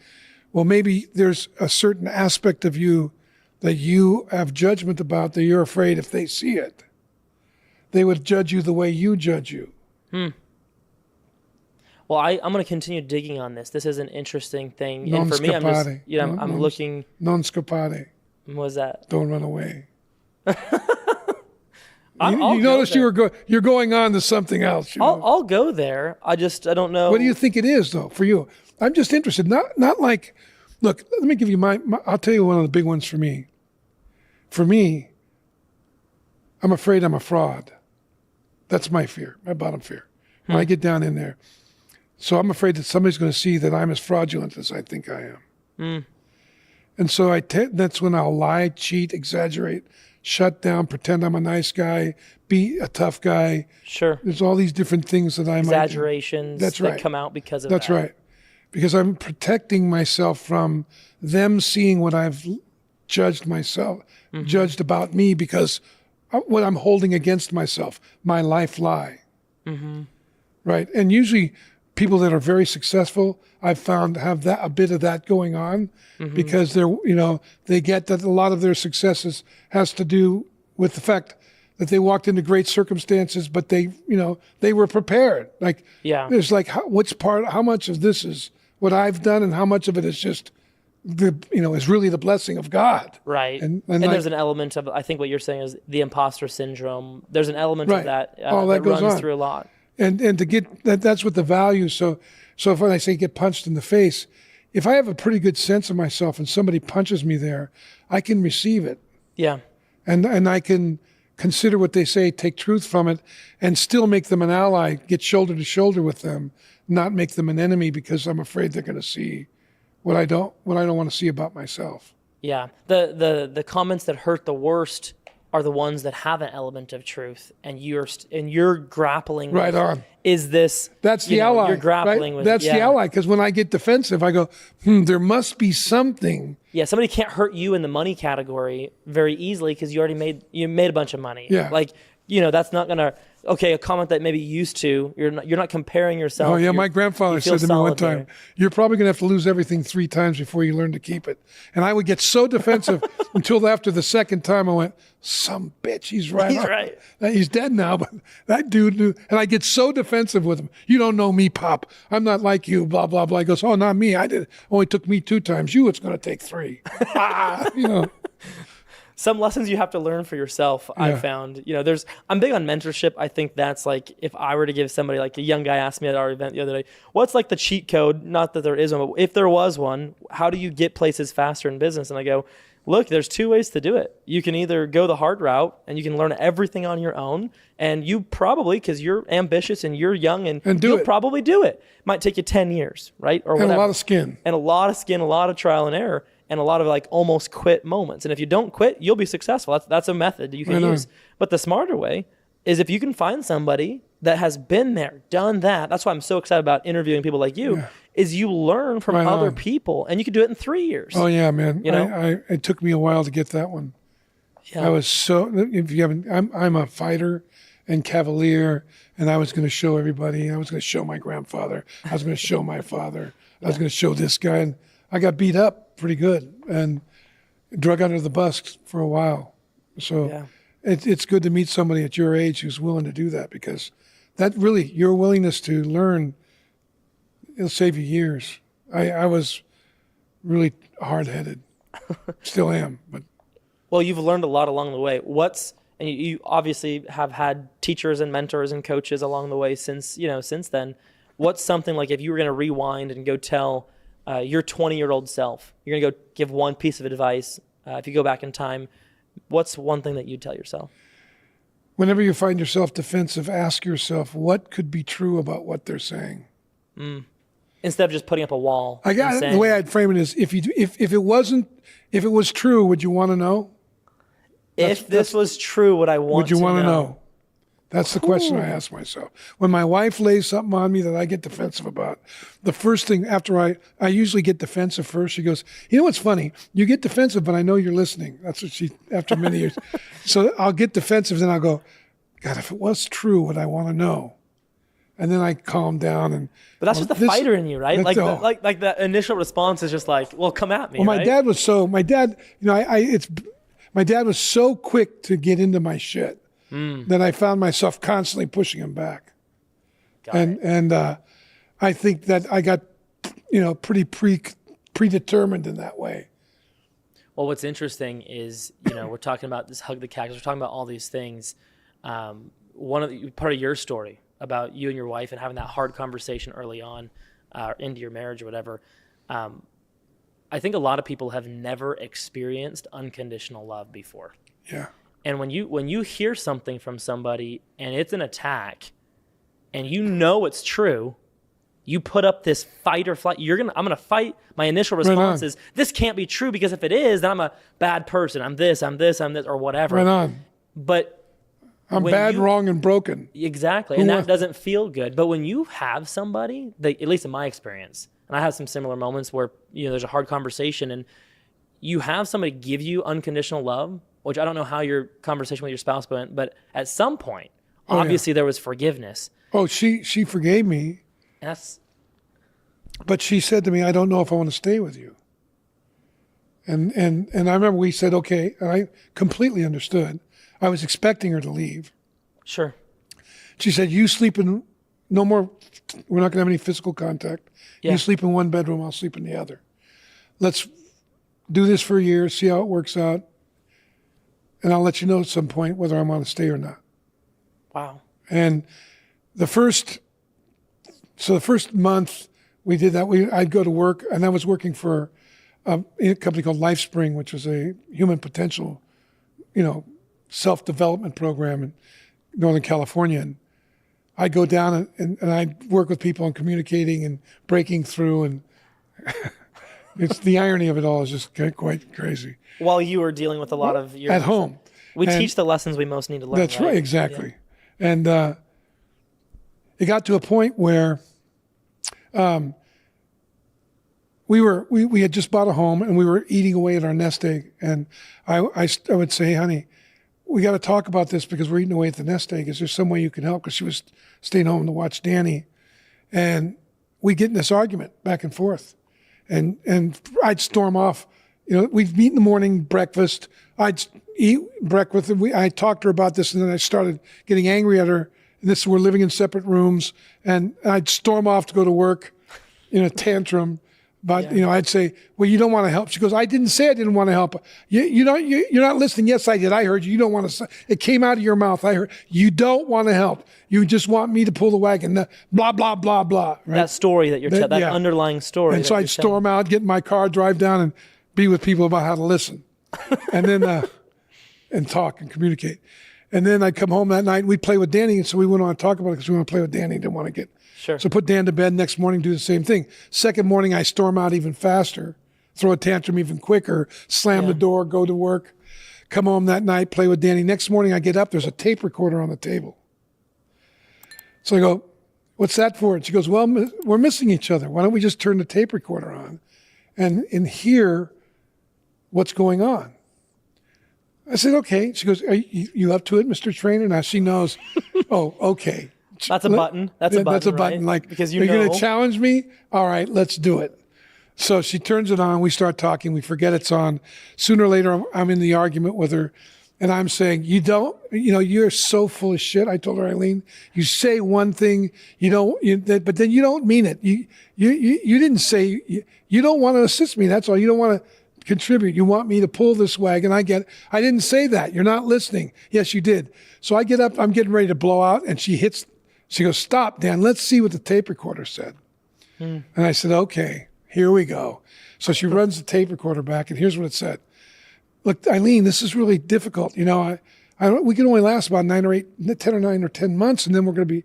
well, maybe there's a certain aspect of you that you have judgment about that you're afraid if they see it, they would judge you the way you judge you. Well, I'm going to continue digging on this. This is an interesting thing. And for me, I'm just, I'm looking. Non scapare. What was that? Don't run away. I'll you go notice there. you're going on to something else. You know? I'll go there. I don't know. What do you think it is, though, for you? I'm just interested. Not like, look, let me give you I'll tell you one of the big ones for me. For me, I'm afraid I'm a fraud. That's my fear, my bottom fear. When I get down in there. So I'm afraid that somebody's going to see that I'm as fraudulent as I think I am. And so that's when I'll lie, cheat, exaggerate, shut down, pretend I'm a nice guy, be a tough guy. Sure. There's all these different things that I Exaggerations That's that right. come out because of That's that. right. Because I'm protecting myself from them seeing what I've judged myself, judged about me, because what I'm holding against myself, my life lie. Right? And usually people that are very successful, I've found have a bit of that going on, because they get that a lot of their successes has to do with the fact that they walked into great circumstances, but they were prepared. Like, there's like, how much of this is what I've done and how much of it is just is really the blessing of God. Right. And there's an element of, I think what you're saying is the imposter syndrome. There's an element Right. of that All that that goes runs on. through a lot. And to get that's what the value. So So if when I say get punched in the face, if I have a pretty good sense of myself and somebody punches me there, I can receive it. Yeah. And I can consider what they say, take truth from it, and still make them an ally, get shoulder to shoulder with them, not make them an enemy because I'm afraid they're going to see what I don't want to see about myself. Yeah. The comments that hurt the worst are the ones that have an element of truth, and you're grappling Right with, on. is this, That's the ally. You're grappling right? with That's yeah. the ally, because when I get defensive, I go, there must be something. Yeah, somebody can't hurt you in the money category very easily because you made a bunch of money. Yeah. Like, that's not gonna. Okay, a comment that maybe you used to. You're not comparing yourself. Oh yeah, my grandfather said to me one time, "You're probably going to have to lose everything 3 times before you learn to keep it." And I would get so defensive until after the second time I went, "Some bitch, he's right." He's right. He's dead now, but that dude knew. And I get so defensive with him. "You don't know me, Pop. I'm not like you." Blah blah blah. He goes, "Oh, not me. I did. Only took me 2 times. You, it's going to take 3." Some lessons you have to learn for yourself. Yeah. I found, I'm big on mentorship. I think that's like, if I were to give somebody, like a young guy asked me at our event the other day, what's like the cheat code? Not that there is one, but if there was one, how do you get places faster in business? And I go, look, there's 2 ways to do it. You can either go the hard route and you can learn everything on your own, and you probably, because you're ambitious and you're young and you'll probably do it. Might take you 10 years, right? Or whatever. And a lot of skin. And a lot of skin, a lot of trial and error, and a lot of like almost quit moments. And if you don't quit, you'll be successful. That's a method you can use. But the smarter way is if you can find somebody that has been there, done that. That's why I'm so excited about interviewing people like you, is you learn from other people, and you can do it in 3 years. Oh yeah, man. It took me a while to get that one. Yeah. I was so, if you haven't, I'm a fighter and cavalier, and I was going to show everybody. I was going to show my grandfather. I was going to show my father. I was going to show this guy, and I got beat up pretty good and drug under the bus for a while. So it's good to meet somebody at your age who's willing to do that, because that really, your willingness to learn, it'll save you years. I was really hard-headed, still am, but. Well, you've learned a lot along the way. And you obviously have had teachers and mentors and coaches along the way since then. What's something, like, if you were going to rewind and go tell your 20-year-old self, you're going to go give one piece of advice, if you go back in time, what's one thing that you'd tell yourself? Whenever you find yourself defensive, ask yourself, what could be true about what they're saying? Instead of just putting up a wall. The way I'd frame it is, if it was true, would you want to know? If this was true, would I want to know? Would you want to know? That's the question I ask myself. When my wife lays something on me that I get defensive about, the first thing after I usually get defensive first, she goes, "You know what's funny? You get defensive, but I know you're listening." That's what she, after many years. So I'll get defensive, then I'll go, "God, if it was true, would I want to know?" And then I calm down. But that's just the fighter in you, right? Like the initial response is just like, well, come at me. Well, my dad was so quick to get into my shit that I found myself constantly pushing him back. And I think that I got, pretty predetermined in that way. Well, what's interesting is, we're talking about this hug the cactus. We're talking about all these things. Part of your story about you and your wife and having that hard conversation early on into your marriage or whatever. I think a lot of people have never experienced unconditional love before. Yeah. And when you hear something from somebody and it's an attack and it's true, you put up this fight or flight. I'm gonna fight. My initial response is, this can't be true, because if it is, then I'm a bad person. I'm this, or whatever. Right on. But I'm bad, wrong, and broken. Exactly. And that doesn't feel good. But when you have somebody, at least in my experience, and I have some similar moments where, there's a hard conversation and you have somebody give you unconditional love, which I don't know how your conversation with your spouse went, but at some point, obviously there was forgiveness. Oh, she forgave me. But she said to me, "I don't know if I want to stay with you." And I remember we said, okay, and I completely understood. I was expecting her to leave. Sure. She said, "You sleep in, no more, we're not going to have any physical contact. Yeah. You sleep in one bedroom, I'll sleep in the other. Let's do this for a year, see how it works out, and I'll let you know at some point whether I want to stay or not." Wow. And the first month we did that. I'd go to work, and I was working for a company called LifeSpring, which was a human potential, self-development program in Northern California. And I'd go down and I'd work with people and communicating and breaking through. And it's the irony of it all is just quite crazy. While you were dealing with a lot of your... At home. We teach the lessons we most need to learn. That's right, exactly. Yeah. And it got to a point where we had just bought a home and we were eating away at our nest egg. And I would say, hey, honey, we got to talk about this because we're eating away at the nest egg. Is there some way you can help? Because she was staying home to watch Danny. And we get in this argument back and forth. And I'd storm off. We'd meet in the morning, breakfast. I'd eat breakfast. I talked to her about this, and then I started getting angry at her. And we're living in separate rooms. And I'd storm off to go to work in a tantrum. But, I'd say, well, you don't want to help. She goes, I didn't say I didn't want to help. You're not listening. Yes, I did. I heard you. You don't want to. It came out of your mouth. I heard you don't want to help. You just want me to pull the wagon. Blah, blah, blah, blah. Right? That story that you're telling, that underlying story. And so I'd storm out, get in my car, drive down, and be with people about how to listen. And then, and talk and communicate. And then I'd come home that night and we'd play with Danny. And so we went on to talk about it because we want to play with Danny. Didn't want to get. Sure. So put Dan to bed. Next morning, do the same thing. Second morning, I storm out even faster, throw a tantrum even quicker, slam the door, go to work, come home that night, play with Danny. Next morning, I get up. There's a tape recorder on the table. So I go, what's that for? And she goes, well, we're missing each other. Why don't we just turn the tape recorder on and hear what's going on? I said, okay. She goes, are you up to it, Mr. Trainer? Now she knows, oh, okay. That's a button. That's a button, right? Like, because you're going to challenge me? All right, let's do it. So she turns it on. We start talking. We forget it's on. Sooner or later, I'm in the argument with her, and I'm saying, you're so full of shit. I told her, Eileen, you say one thing, but then you don't mean it. You didn't say, you don't want to assist me. That's all. You don't want to contribute. You want me to pull this wagon. I didn't say that. You're not listening. Yes, you did. So I get up. I'm getting ready to blow out, and she goes, stop, Dan. Let's see what the tape recorder said. And I said, okay, here we go. So she runs the tape recorder back, and here's what it said. Look, Eileen, this is really difficult. We can only last about 10 or 9 or 10 months, and then we're going to be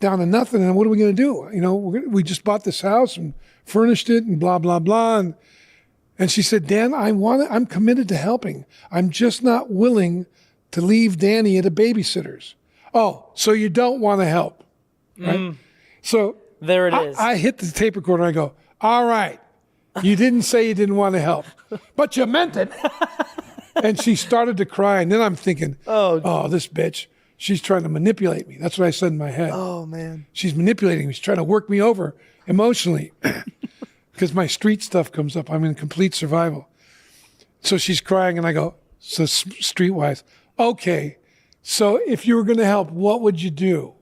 down to nothing. And what are we going to do? We just bought this house and furnished it and blah, blah, blah. And she said, Dan, I'm committed to helping. I'm just not willing to leave Danny at a babysitter's. Oh, so you don't want to help, right? So there it is. I hit the tape recorder and I go, all right, you didn't say you didn't want to help, but you meant it. And she started to cry. And then I'm thinking, oh, this bitch, she's trying to manipulate me. That's what I said in my head. Oh, man. She's manipulating me. She's trying to work me over emotionally because my street stuff comes up. I'm in complete survival. So she's crying and I go, so streetwise, okay. So if you were going to help, what would you do?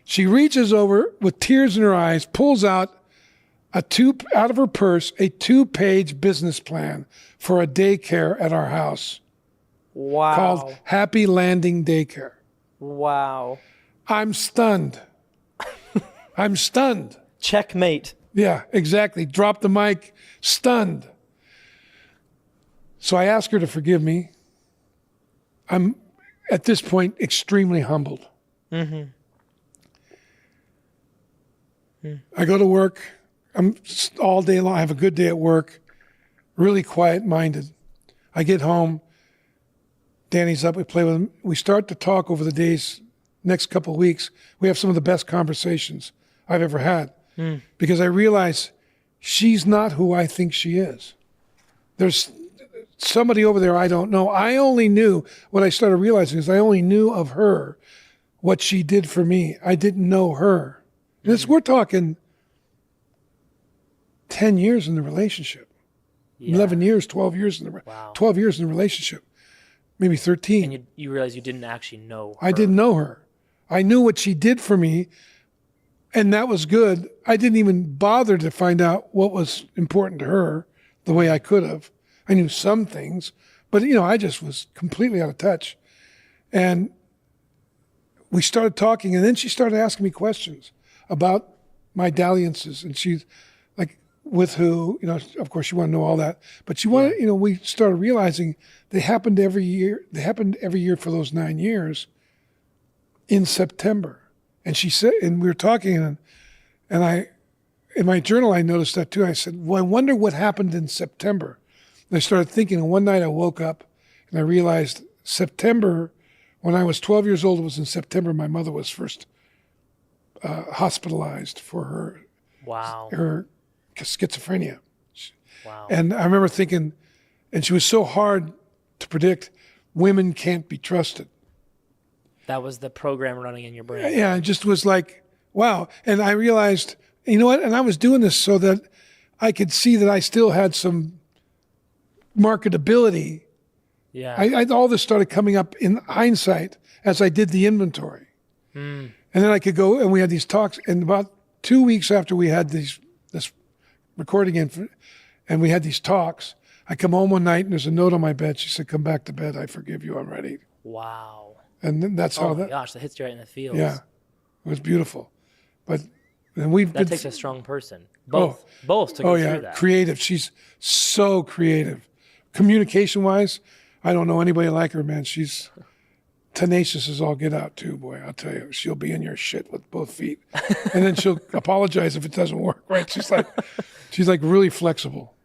She reaches over with tears in her eyes, pulls out out of her purse, a 2-page business plan for a daycare at our house. Wow. Called Happy Landing Daycare. Wow. I'm stunned. I'm stunned. Checkmate. Yeah, exactly. Drop the mic, stunned. So I ask her to forgive me. I'm, at this point, extremely humbled. I go to work. I'm all day long. I have a good day at work. Really quiet-minded. I get home. Danny's up. We play with him. We start to talk over the next couple of weeks. We have some of the best conversations I've ever had because I realize she's not who I think she is. There's somebody over there I don't know. I only knew, what I started realizing is I only knew of her what she did for me. I didn't know her. We're talking 10 years in the relationship, 11 years, 12 years in the 12 years in the relationship, maybe 13. And you realize you didn't actually know her. I didn't know her. I knew what she did for me, and that was good. I didn't even bother to find out what was important to her the way I could have. I knew some things, but I just was completely out of touch. And we started talking, and then she started asking me questions about my dalliances. And she's like, with who, of course you want to know all that, but she wanted, we started realizing they happened every year. They happened every year for those 9 years in September. And she said, and we were talking and I, in my journal, I noticed that too. I said, well, I wonder what happened in September. And I started thinking, and one night I woke up and I realized September, when I was 12 years old, it was in September, my mother was first hospitalized for her schizophrenia. Wow. And I remember thinking, and she was so hard to predict, women can't be trusted. That was the program running in your brain. Yeah, it just was like, wow. And I realized, you know what? And I was doing this so that I could see that I still had some marketability. Yeah. All this started coming up in hindsight as I did the inventory. And then I could go, and we had these talks. And about 2 weeks after we had this recording and we had these talks, I come home one night and there's a note on my bed. She said, come back to bed. I forgive you. I'm ready. Wow. And then that's how that. Gosh, that hits you right in the feels. Yeah, it was beautiful. But and that takes a strong person. Both to go through that. Creative. She's so creative. Communication-wise, I don't know anybody like her, man. She's tenacious as all get out too, boy. I'll tell you, she'll be in your shit with both feet, and then she'll apologize if it doesn't work. Right? She's like really flexible.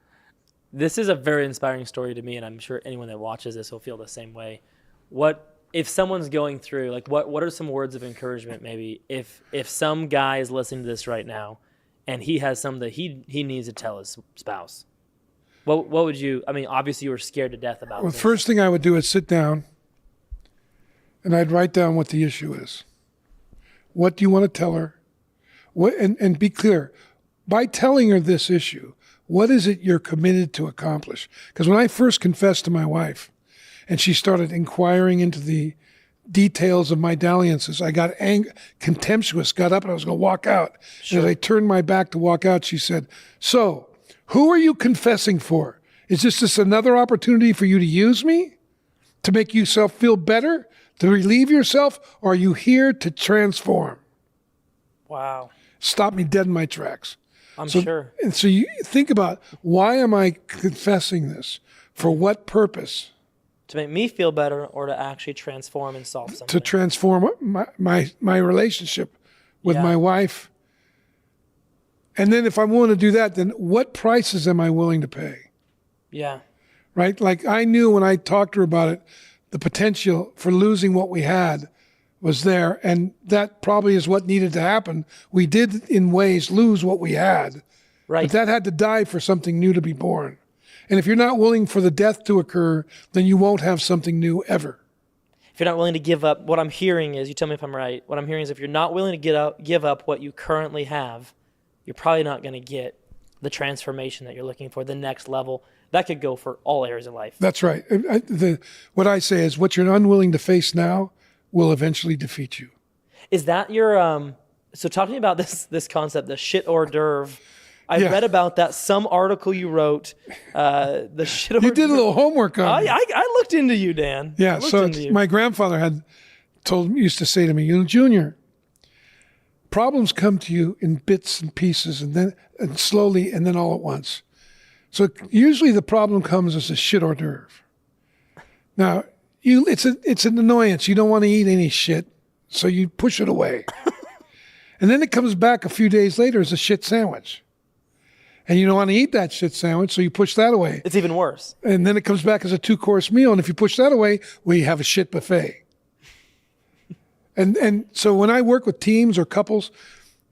This is a very inspiring story to me, and I'm sure anyone that watches this will feel the same way. What if someone's going through, like, what are some words of encouragement maybe if some guy is listening to this right now and he has something that he needs to tell his spouse? What would you, I mean, obviously you were scared to death about this. The first thing I would do is sit down and I'd write down what the issue is. What do you want to tell her? And be clear. By telling her this issue, what is it you're committed to accomplish? Because when I first confessed to my wife, and she started inquiring into the details of my dalliances, I got contemptuous, got up, and I was going to walk out. Sure. And as I turned my back to walk out, she said, so, who are you confessing for? Is this another opportunity for you to use me? To make yourself feel better? To relieve yourself? Or are you here to transform? Wow. Stop me dead in my tracks. I'm sure. And so you think about, why am I confessing this? For what purpose? To make me feel better, or to actually transform and solve something? To transform my relationship with my wife. And then if I'm willing to do that, then what prices am I willing to pay? Yeah. Right? Like I knew when I talked to her about it, the potential for losing what we had was there. And that probably is what needed to happen. We did in ways lose what we had. Right. But that had to die for something new to be born. And if you're not willing for the death to occur, then you won't have something new ever. If you're not willing to give up, what I'm hearing is, you tell me if I'm right, what I'm hearing is if you're not willing to give up what you currently have, you're probably not going to get the transformation that you're looking for, the next level. That could go for all areas of life. That's right. What I say is what you're unwilling to face now will eventually defeat you. Is that your, so talk to me about this concept, the shit hors d'oeuvre. I read about that, some article you wrote, the shit hors d'oeuvre. You did a little homework on it. I looked into you, Dan. Yeah, so my grandfather used to say to me, Junior, problems come to you in bits and pieces and slowly and then all at once. So usually the problem comes as a shit hors d'oeuvre. Now, it's an annoyance. You don't want to eat any shit, so you push it away. And then it comes back a few days later as a shit sandwich. And you don't want to eat that shit sandwich, so you push that away. It's even worse. And then it comes back as a 2-course meal, and if you push that away, we have a shit buffet. And so when I work with teams or couples,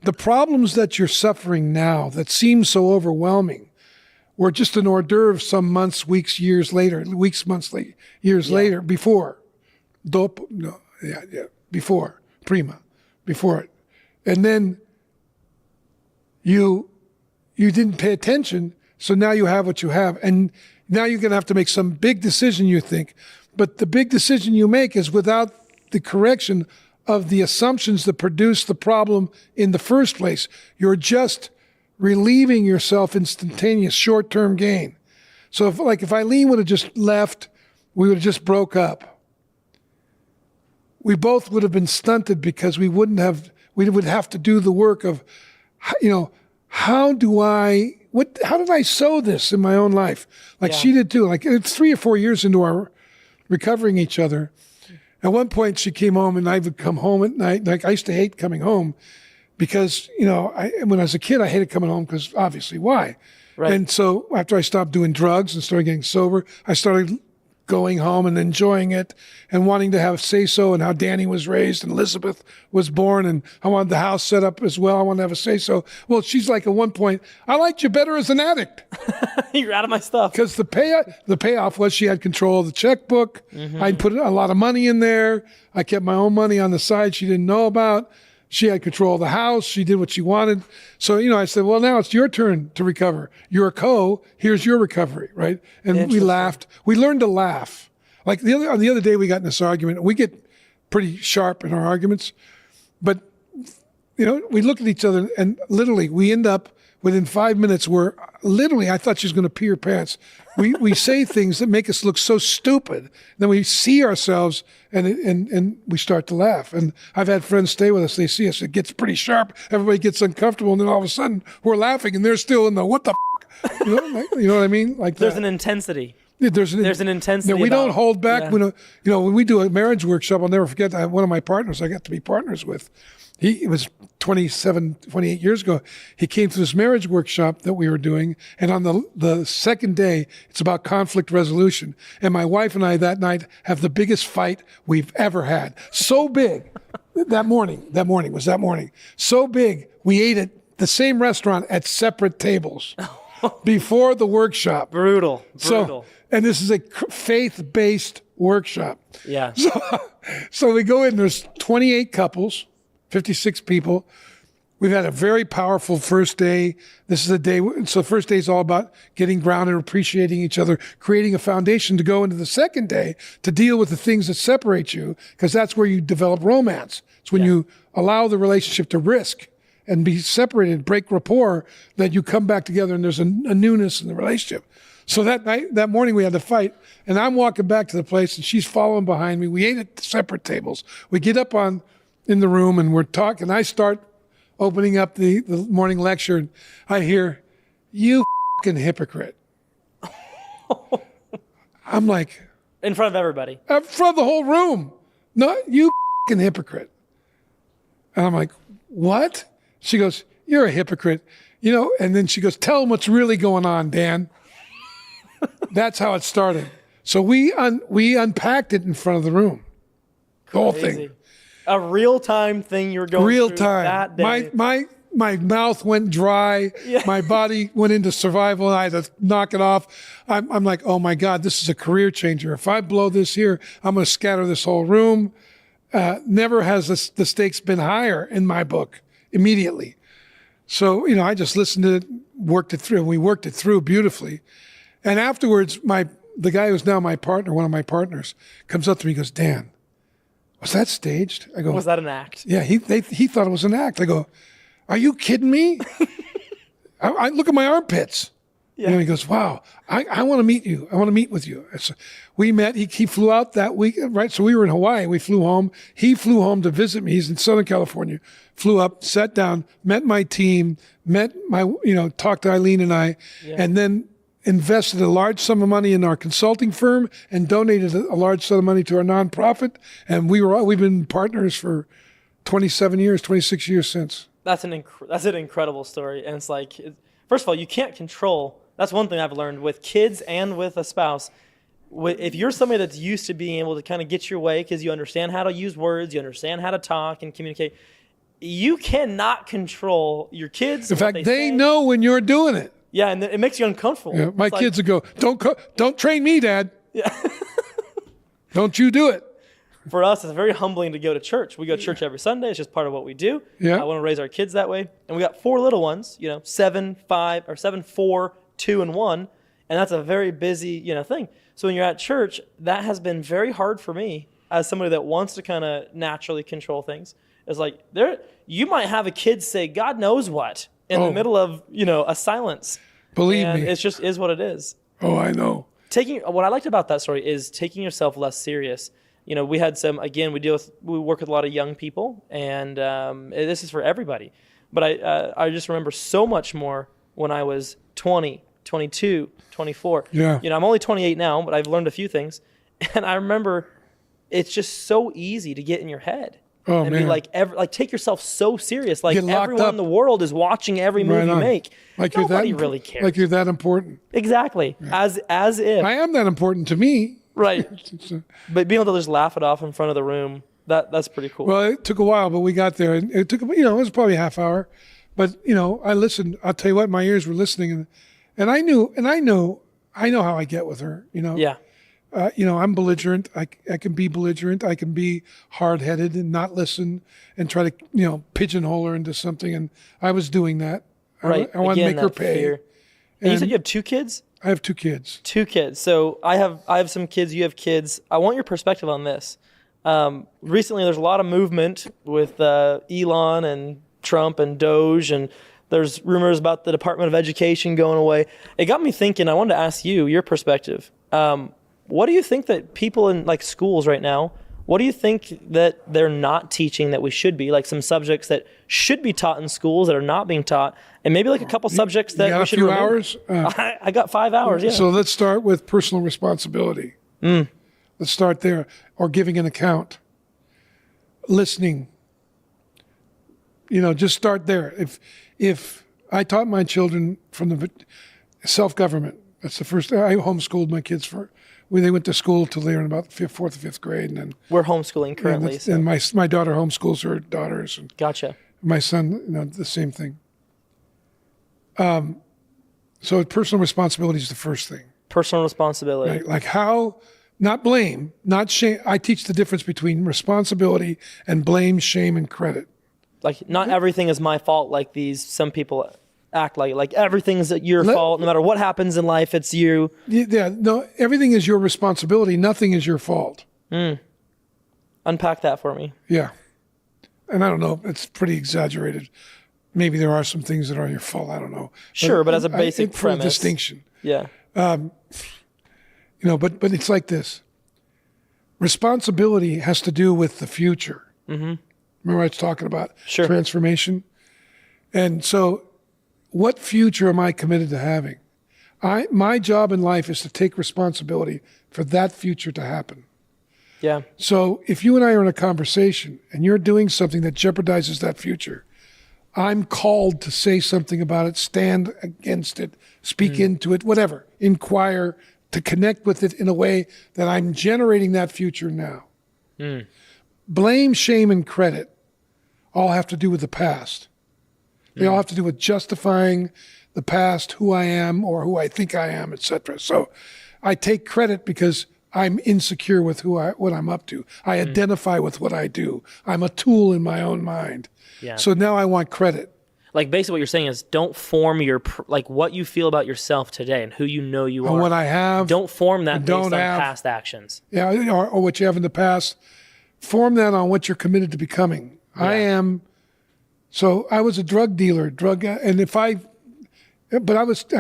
the problems that you're suffering now that seem so overwhelming were just an hors d'oeuvre some months, weeks, years later, before. Before it. And then you didn't pay attention, so now you have what you have. And now you're going to have to make some big decision, you think. But the big decision you make is without the correction of the assumptions that produce the problem in the first place. You're just relieving yourself instantaneous short-term gain. So if Eileen would have just left, we would have just broke up. We both would have been stunted because we would have to do the work of how did I sow this in my own life? Like she did too. Like it's 3 or 4 years into our recovering each other. At one point she came home and I would come home at night. Like I used to hate coming home because, when I was a kid, I hated coming home because obviously why? Right. And so after I stopped doing drugs and started getting sober, I started going home and enjoying it and wanting to have say-so and how Danny was raised and Elizabeth was born, and I wanted the house set up as well. I wanted to have a say-so. Well, she's like at one point, I liked you better as an addict. You're out of my stuff. Because the payoff was she had control of the checkbook. Mm-hmm. I'd put a lot of money in there. I kept my own money on the side she didn't know about. She had control of the house. She did what she wanted. So, I said, well, now it's your turn to recover. You're a here's your recovery, right? And we laughed. We learned to laugh. Like the other day we got in this argument. We get pretty sharp in our arguments. But, we look at each other and literally we end up within 5 minutes where literally I thought she was going to pee her pants. We say things that make us look so stupid. Then we see ourselves and we start to laugh. And I've had friends stay with us. They see us. It gets pretty sharp. Everybody gets uncomfortable. And then all of a sudden we're laughing and they're still in the what the f-? You know what I mean? Like there's an intensity. There's an intensity. We don't hold back. When we do a marriage workshop, I'll never forget that one of my partners I got to be partners with. It was 28 years ago. He came to this marriage workshop that we were doing. And on the second day, it's about conflict resolution. And my wife and I that night have the biggest fight we've ever had. So big that morning, so big, we ate at the same restaurant at separate tables before the workshop. Brutal. And this is a faith-based workshop. Yeah. So we go in, there's 28 couples, 56 people. We've had a very powerful first day. This is a day, so the first day is all about getting grounded, appreciating each other, creating a foundation to go into the second day to deal with the things that separate you, because that's where you develop romance. It's when you allow the relationship to risk and be separated, break rapport, that you come back together and there's a newness in the relationship. So that morning we had to fight, and I'm walking back to the place and she's following behind me. We ate at separate tables. We get up in the room and we're talking. I start opening up the morning lecture and I hear, you fucking hypocrite. I'm like. In front of everybody. In front of the whole room. No, you fucking hypocrite. And I'm like, what? She goes, you're a hypocrite. And then she goes, tell them what's really going on, Dan. That's how it started. So we unpacked it in front of the room. The whole thing. A real-time thing you're going through that day. My mouth went dry. Yeah. My body went into survival and I had to knock it off. I'm like, oh my God, this is a career changer. If I blow this here, I'm going to scatter this whole room. Never has the stakes been higher in my book immediately. So, I just listened to it, worked it through, and we worked it through beautifully. And afterwards, the guy who's now my partner, one of my partners, comes up to me and goes, Dan, was that staged? I go, was that an act? Yeah, he thought it was an act. I go, are you kidding me? I look at my armpits. Yeah. He goes, wow, I want to meet you. I want to meet with you. So we met. He flew out that week, right? So we were in Hawaii. We flew home. He flew home to visit me. He's in Southern California. Flew up, sat down, met my team, talked to Eileen and I, and then invested a large sum of money in our consulting firm and donated a large sum of money to our nonprofit. And we've been partners for 26 years since. That's an incredible story. And it's like, first of all, you can't control. That's one thing I've learned with kids and with a spouse. If you're somebody that's used to being able to kind of get your way because you understand how to use words, you understand how to talk and communicate, you cannot control your kids. In fact, they know when you're doing it. Yeah, and it makes you uncomfortable. Yeah, my kids would go, don't train me, Dad. Yeah. Don't you do it. For us, it's very humbling to go to church. We go to church every Sunday. It's just part of what we do. Yeah. I want to raise our kids that way. And we got 4 little ones, 7, 4, 2, and 1. And that's a very busy, thing. So when you're at church, that has been very hard for me as somebody that wants to kind of naturally control things. It's like, you might have a kid say, God knows what, in the middle of, a silence. Believe me. It just is what it is. Oh, I know. What I liked about that story is taking yourself less serious. We had we work with a lot of young people, and this is for everybody. But I just remember so much more when I was 20, 22, 24. Yeah. I'm only 28 now, but I've learned a few things. And I remember it's just so easy to get in your head. Oh, and man. be like take yourself so serious. Like Get locked everyone up. in the world is watching every move you make. Like Nobody really cares. Like you're that important. Exactly. Yeah. As if. I am that important to me. Right. But being able to just laugh it off in front of the room, that's pretty cool. Well, it took a while, but we got there. And it took, it was probably a half hour. But, I listened. I'll tell you what, my ears were listening. And I know how I get with her, Yeah. I'm belligerent. I can be belligerent. I can be hard-headed and not listen and try to, pigeonhole her into something. And I was doing that. Right. I want to make her pay. Fear. And you said you have 2 kids? I have 2 kids. 2 kids. So I have some kids. You have kids. I want your perspective on this. Recently, there's a lot of movement with Elon and Trump and Doge, and there's rumors about the Department of Education going away. It got me thinking. I wanted to ask you your perspective. What do you think that people in like schools right now, what do you think that they're not teaching that we should be? Like some subjects that should be taught in schools that are not being taught, and maybe like a couple subjects that we should remove. Hours? I got 5 hours, yeah. So let's start with personal responsibility. Let's start there. Or giving an account. Listening. Just start there. If I taught my children from the self-government, that's the first. I homeschooled my kids when they went to school till they were in about the 4th or 5th grade, and then we're homeschooling currently. And my daughter homeschools her daughters, and gotcha. My son, the same thing. So personal responsibility is the first thing. Personal responsibility, right? Like how, not blame, not shame. I teach the difference between responsibility and blame, shame, and credit. Like not everything is my fault. Like some people act like everything's your fault. No matter what happens in life, it's you. Yeah, no, everything is your responsibility. Nothing is your fault. Unpack that for me. Yeah. And I don't know, it's pretty exaggerated. Maybe there are some things that are your fault. I don't know. Sure, but as a basic premise. For a distinction. Yeah. But it's like this. Responsibility has to do with the future. Mm-hmm. Remember I was talking about transformation? And so what future am I committed to having? My job in life is to take responsibility for that future to happen. Yeah. So if you and I are in a conversation and you're doing something that jeopardizes that future, I'm called to say something about it, stand against it, speak into it, whatever, inquire, to connect with it in a way that I'm generating that future now. Blame, shame, and credit all have to do with the past. They all have to do with justifying the past, who I am or who I think I am, etc. So I take credit because I'm insecure with what I'm up to. I identify with what I do. I'm a tool in my own mind. Yeah. So now I want credit. Like basically what you're saying is don't form what you feel about yourself today and who you know you are. And what I have. Don't form that based on past actions. Yeah, or what you have in the past. Form that on what you're committed to becoming. Yeah. So I was a drug dealer, I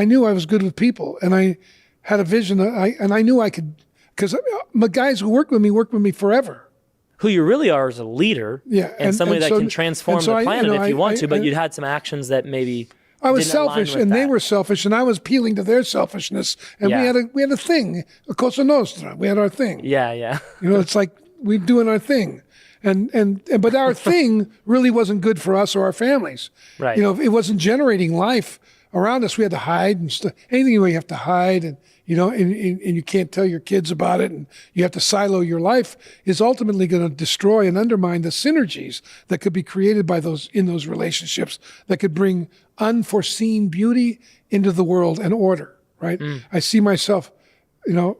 knew I was good with people, and I had a vision, and I knew I could, because the guys who worked with me forever. Who you really are is a leader, and somebody that can transform the planet if you want to, but you'd had some actions that maybe I was selfish, and they were selfish, and I was appealing to their selfishness, and we had a thing, a Cosa Nostra. We had our thing. Yeah. It's like we're doing our thing. But our thing really wasn't good for us or our families. Right. It wasn't generating life around us. We had to hide and stuff. Anything where you have to hide and you can't tell your kids about it and you have to silo your life is ultimately going to destroy and undermine the synergies that could be created by those relationships that could bring unforeseen beauty into the world and order. Right. I see myself.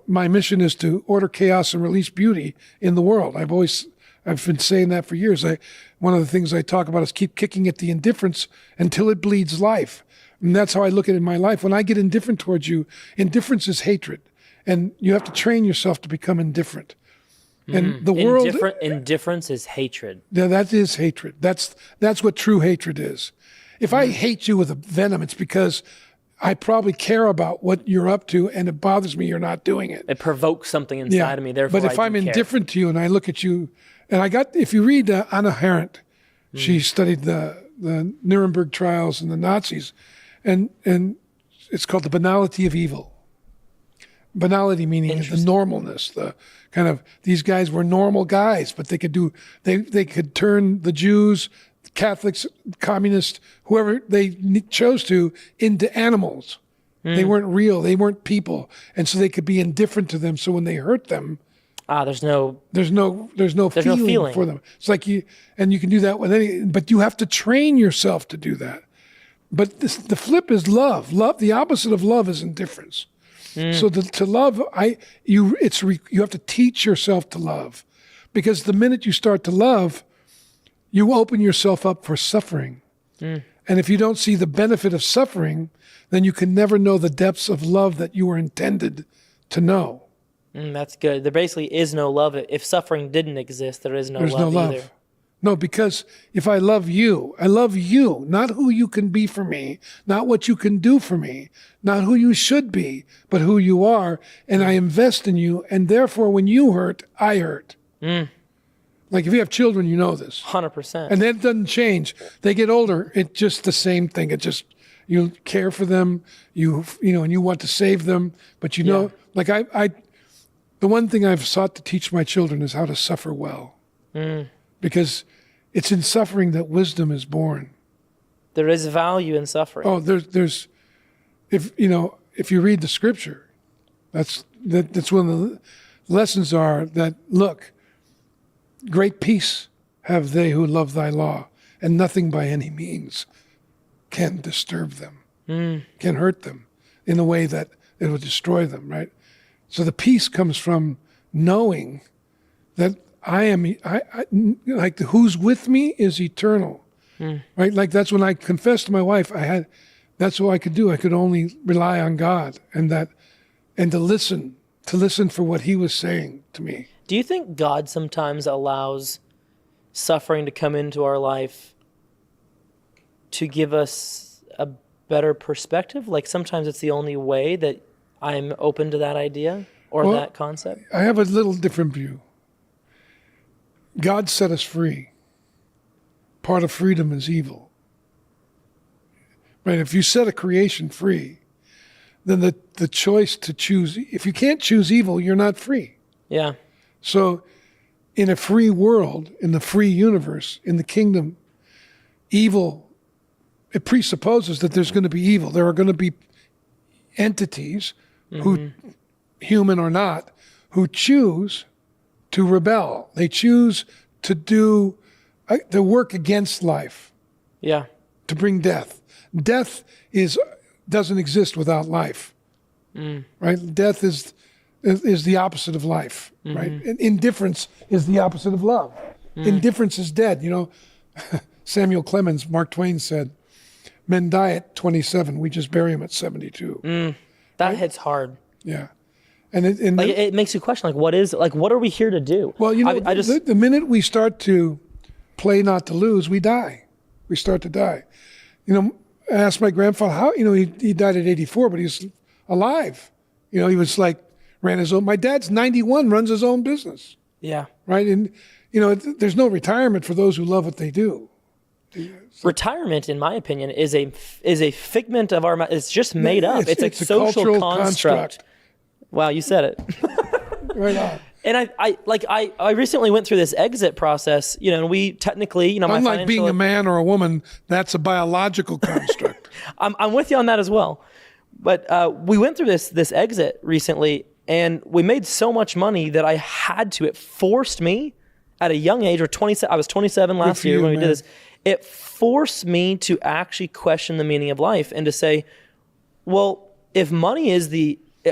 My mission is to order chaos and release beauty in the world. I've been saying that for years. One of the things I talk about is keep kicking at the indifference until it bleeds life. And that's how I look at it in my life. When I get indifferent towards you, indifference is hatred. And you have to train yourself to become indifferent. And the world... Indifference is hatred. Yeah, that is hatred. That's what true hatred is. If I hate you with a venom, it's because I probably care about what you're up to, and it bothers me you're not doing it. It provokes something inside of me, therefore But if I'm indifferent to you and I look at you... And if you read Anna Arendt, she studied the the Nuremberg trials and the Nazis, and it's called the banality of evil. Banality meaning the normalness, the kind of, these guys were normal guys, but they could turn the Jews, Catholics, communists, whoever they chose to, into animals. They weren't real. They weren't people. And so they could be indifferent to them. So when they hurt them, there's no feeling for them. It's like you can do that with any, but you have to train yourself to do that. But the flip is love. Love, the opposite of love is indifference. So to love, you have to teach yourself to love, because the minute you start to love, you open yourself up for suffering. And if you don't see the benefit of suffering, then you can never know the depths of love that you were intended to know. That's good. There basically is no love. If suffering didn't exist, there's no love either. No, because if I love you, not who you can be for me, not what you can do for me, not who you should be, but who you are, and I invest in you, and therefore when you hurt, I hurt. Like if you have children, you know this. 100%. And that doesn't change. They get older, it's just the same thing. It just, you care for them, and you want to save them, but like the one thing I've sought to teach my children is how to suffer well. Because it's in suffering that wisdom is born. There is value in suffering. Oh, there's if you read the scripture, that's one of the lessons are that, look, great peace have they who love thy law, and nothing by any means can disturb them, can hurt them in a way that it will destroy them, right? So the peace comes from knowing that like who's with me is eternal, right? Like that's when I confessed to my wife, that's all I could do. I could only rely on God and to listen for what he was saying to me. Do you think God sometimes allows suffering to come into our life to give us a better perspective? Like sometimes it's the only way that I'm open to that idea or that concept? I have a little different view. God set us free. Part of freedom is evil. Right? If you set a creation free, then the choice to choose, if you can't choose evil, you're not free. Yeah. So in a free world, in the free universe, in the kingdom, evil, it presupposes that there's going to be evil. There are going to be entities who, human or not, who choose to rebel. They choose to do the work against life. Yeah. To bring death. Death doesn't exist without life. Right? Death is the opposite of life. Right? And indifference is the opposite of love. Indifference is dead. Samuel Clemens, Mark Twain said, men die at 27. We just bury them at 72. That hits hard. Yeah. It makes you question, what are we here to do? Well, the minute we start to play not to lose, we die. We start to die. I asked my grandfather how, he died at 84, but he's alive. He was ran his own, my dad's 91, runs his own business. Yeah. Right? And, there's no retirement for those who love what they do. Retirement, in my opinion, is a figment of our, it's just made up. It's a social construct. Wow, you said it. Right on. And I recently went through this exit process, and we technically, unlike being a man or a woman, that's a biological construct. I'm with you on that as well. But we went through this exit recently, and we made so much money that it forced me at a young age, I was 27 last year when we did this. It forced me to actually question the meaning of life and to say, well, if money is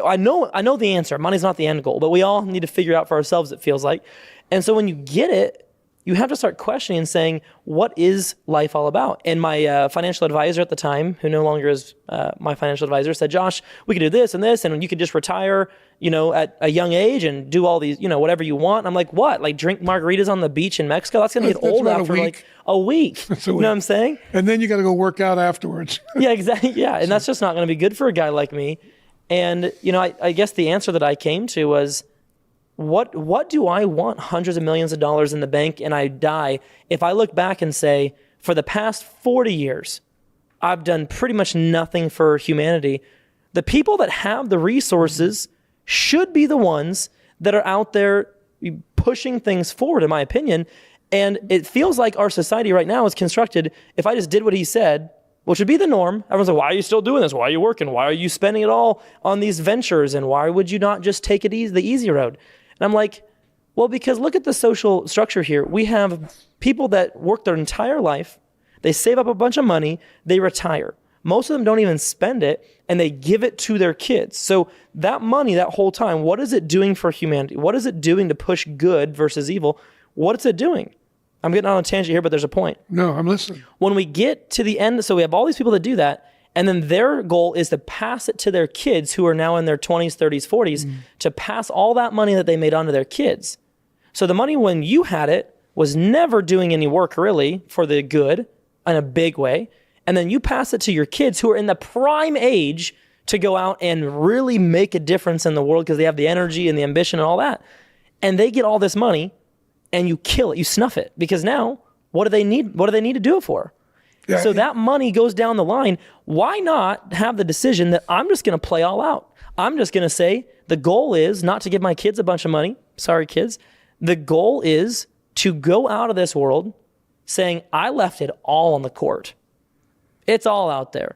I know the answer. Money's not the end goal, but we all need to figure it out for ourselves, it feels like. And so when you get it, you have to start questioning and saying, what is life all about? And my financial advisor at the time, who no longer is my financial advisor, said, Josh, we could do this and this, and you could just retire, at a young age and do all these, whatever you want. I'm like, what? Like drink margaritas on the beach in Mexico? That's going to get old after a week. You know what I'm saying? And then you got to go work out afterwards. Yeah, exactly. Yeah. And that's just not going to be good for a guy like me. And, I guess the answer that I came to was, what do I want hundreds of millions of dollars in the bank and I die if I look back and say, for the past 40 years, I've done pretty much nothing for humanity. The people that have the resources should be the ones that are out there pushing things forward, in my opinion. And it feels like our society right now is constructed, if I just did what he said, which would be the norm, everyone's like, why are you still doing this? Why are you working? Why are you spending it all on these ventures? And why would you not just take it the easy road? And I'm like, well, because look at the social structure here. We have people that work their entire life. They save up a bunch of money. They retire. Most of them don't even spend it, and they give it to their kids. So that money, that whole time, what is it doing for humanity? What is it doing to push good versus evil? What is it doing? I'm getting on a tangent here, but there's a point. No, I'm listening. When we get to the end, so we have all these people that do that, and then their goal is to pass it to their kids who are now in their 20s, 30s, 40s, to pass all that money that they made on to their kids. So the money when you had it was never doing any work really for the good in a big way. And then you pass it to your kids who are in the prime age to go out and really make a difference in the world because they have the energy and the ambition and all that. And they get all this money and you kill it, you snuff it. Because now, what do they need? What do they need to do it for? Yeah, so that money goes down the line. Why not have the decision that I'm just going to play all out? I'm just going to say the goal is not to give my kids a bunch of money. Sorry, kids. The goal is to go out of this world saying, I left it all on the court. It's all out there.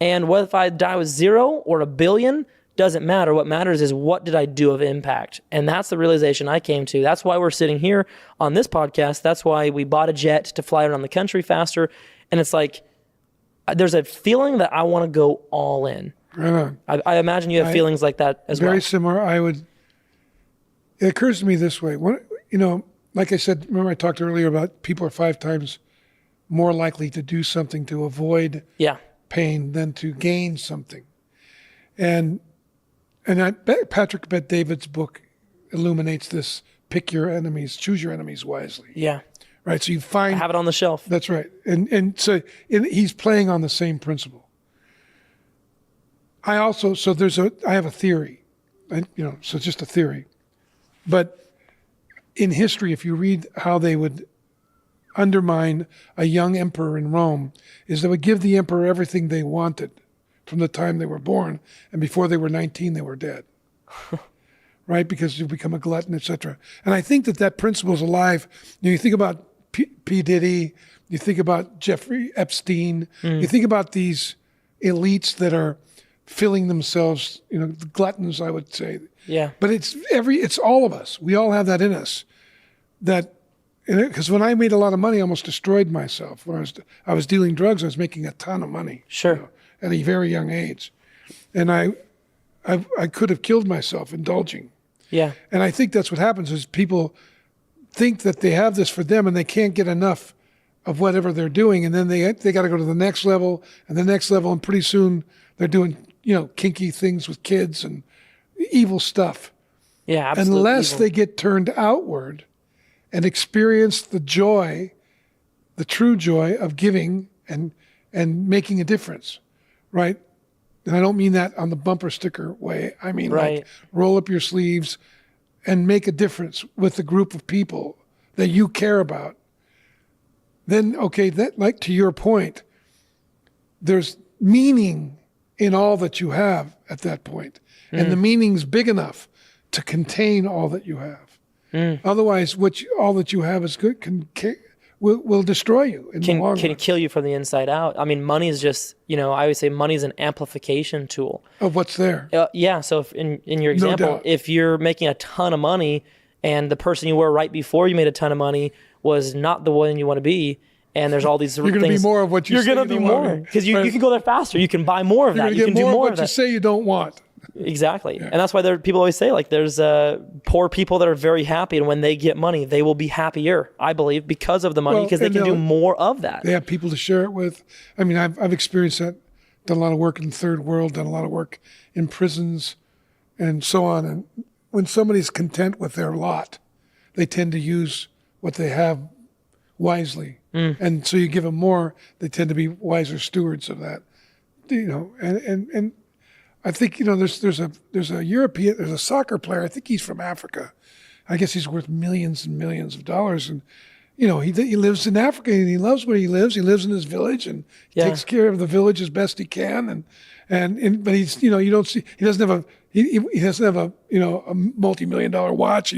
And what if I die with 0 or 1 billion? Doesn't matter. What matters is what did I do of impact? And that's the realization I came to. That's why we're sitting here on this podcast. That's why we bought a jet to fly around the country faster. And it's like, there's a feeling that I want to go all in. Right on. I imagine you have feelings like that as well. Very similar. It occurs to me this way. Like I said, remember I talked earlier about people are 5 times more likely to do something to avoid pain than to gain something. And Patrick Bet-David's book illuminates this. Pick your enemies, choose your enemies wisely. Yeah. Right. So you find. I have it on the shelf. That's right. And so he's playing on the same principle. I have a theory, so it's just a theory. But in history, if you read how they would undermine a young emperor in Rome, is they would give the emperor everything they wanted from the time they were born, and before they were 19, they were dead. Right? Because you become a glutton, etc. And I think that principle is alive. You think about P. Diddy, you think about Jeffrey Epstein, you think about these elites that are filling themselves, the gluttons, I would say. Yeah. But it's all of us. We all have that in us. Because when I made a lot of money, I almost destroyed myself. When I was dealing drugs, I was making a ton of money. Sure. At a very young age. And I could have killed myself indulging. Yeah. And I think that's what happens is people think that they have this for them and they can't get enough of whatever they're doing. And then they got to go to the next level and the next level. And pretty soon they're doing, kinky things with kids and evil stuff. Yeah, absolutely. Unless they get turned outward and experience the joy, the true joy of giving and making a difference, right? And I don't mean that on the bumper sticker way. I mean, like, roll up your sleeves and make a difference with a group of people that you care about. Then, okay, that, like, to your point, there's meaning in all that you have at that point. And the meaning's big enough to contain all that you have. Otherwise, all that you have is good will destroy you in the long run. Can kill you from the inside out. I mean, money is just, I always say money is an amplification tool. Of what's there. Yeah, so if in your example, if you're making a ton of money and the person you were right before you made a ton of money was not the one you want to be, and there's all these you're going to be more of what you say you're going to be more. Because you can go there faster. You can buy more of that. You can do more of what you say you don't want. Exactly. Yeah. And that's why people always say, like, there's poor people that are very happy, and when they get money, they will be happier, I believe, because of the money, because they can do more of that. They have people to share it with. I mean, I've experienced that, done a lot of work in the third world, done a lot of work in prisons and so on. And when somebody's content with their lot, they tend to use what they have wisely. And so you give them more, they tend to be wiser stewards of that. And I think, there's a soccer player, I think he's from Africa. I guess he's worth millions and millions of dollars. he lives in Africa and he loves where he lives. He lives in his village and he takes care of the village as best he can. But he's, you don't see, he doesn't have a multi-million-dollar watch.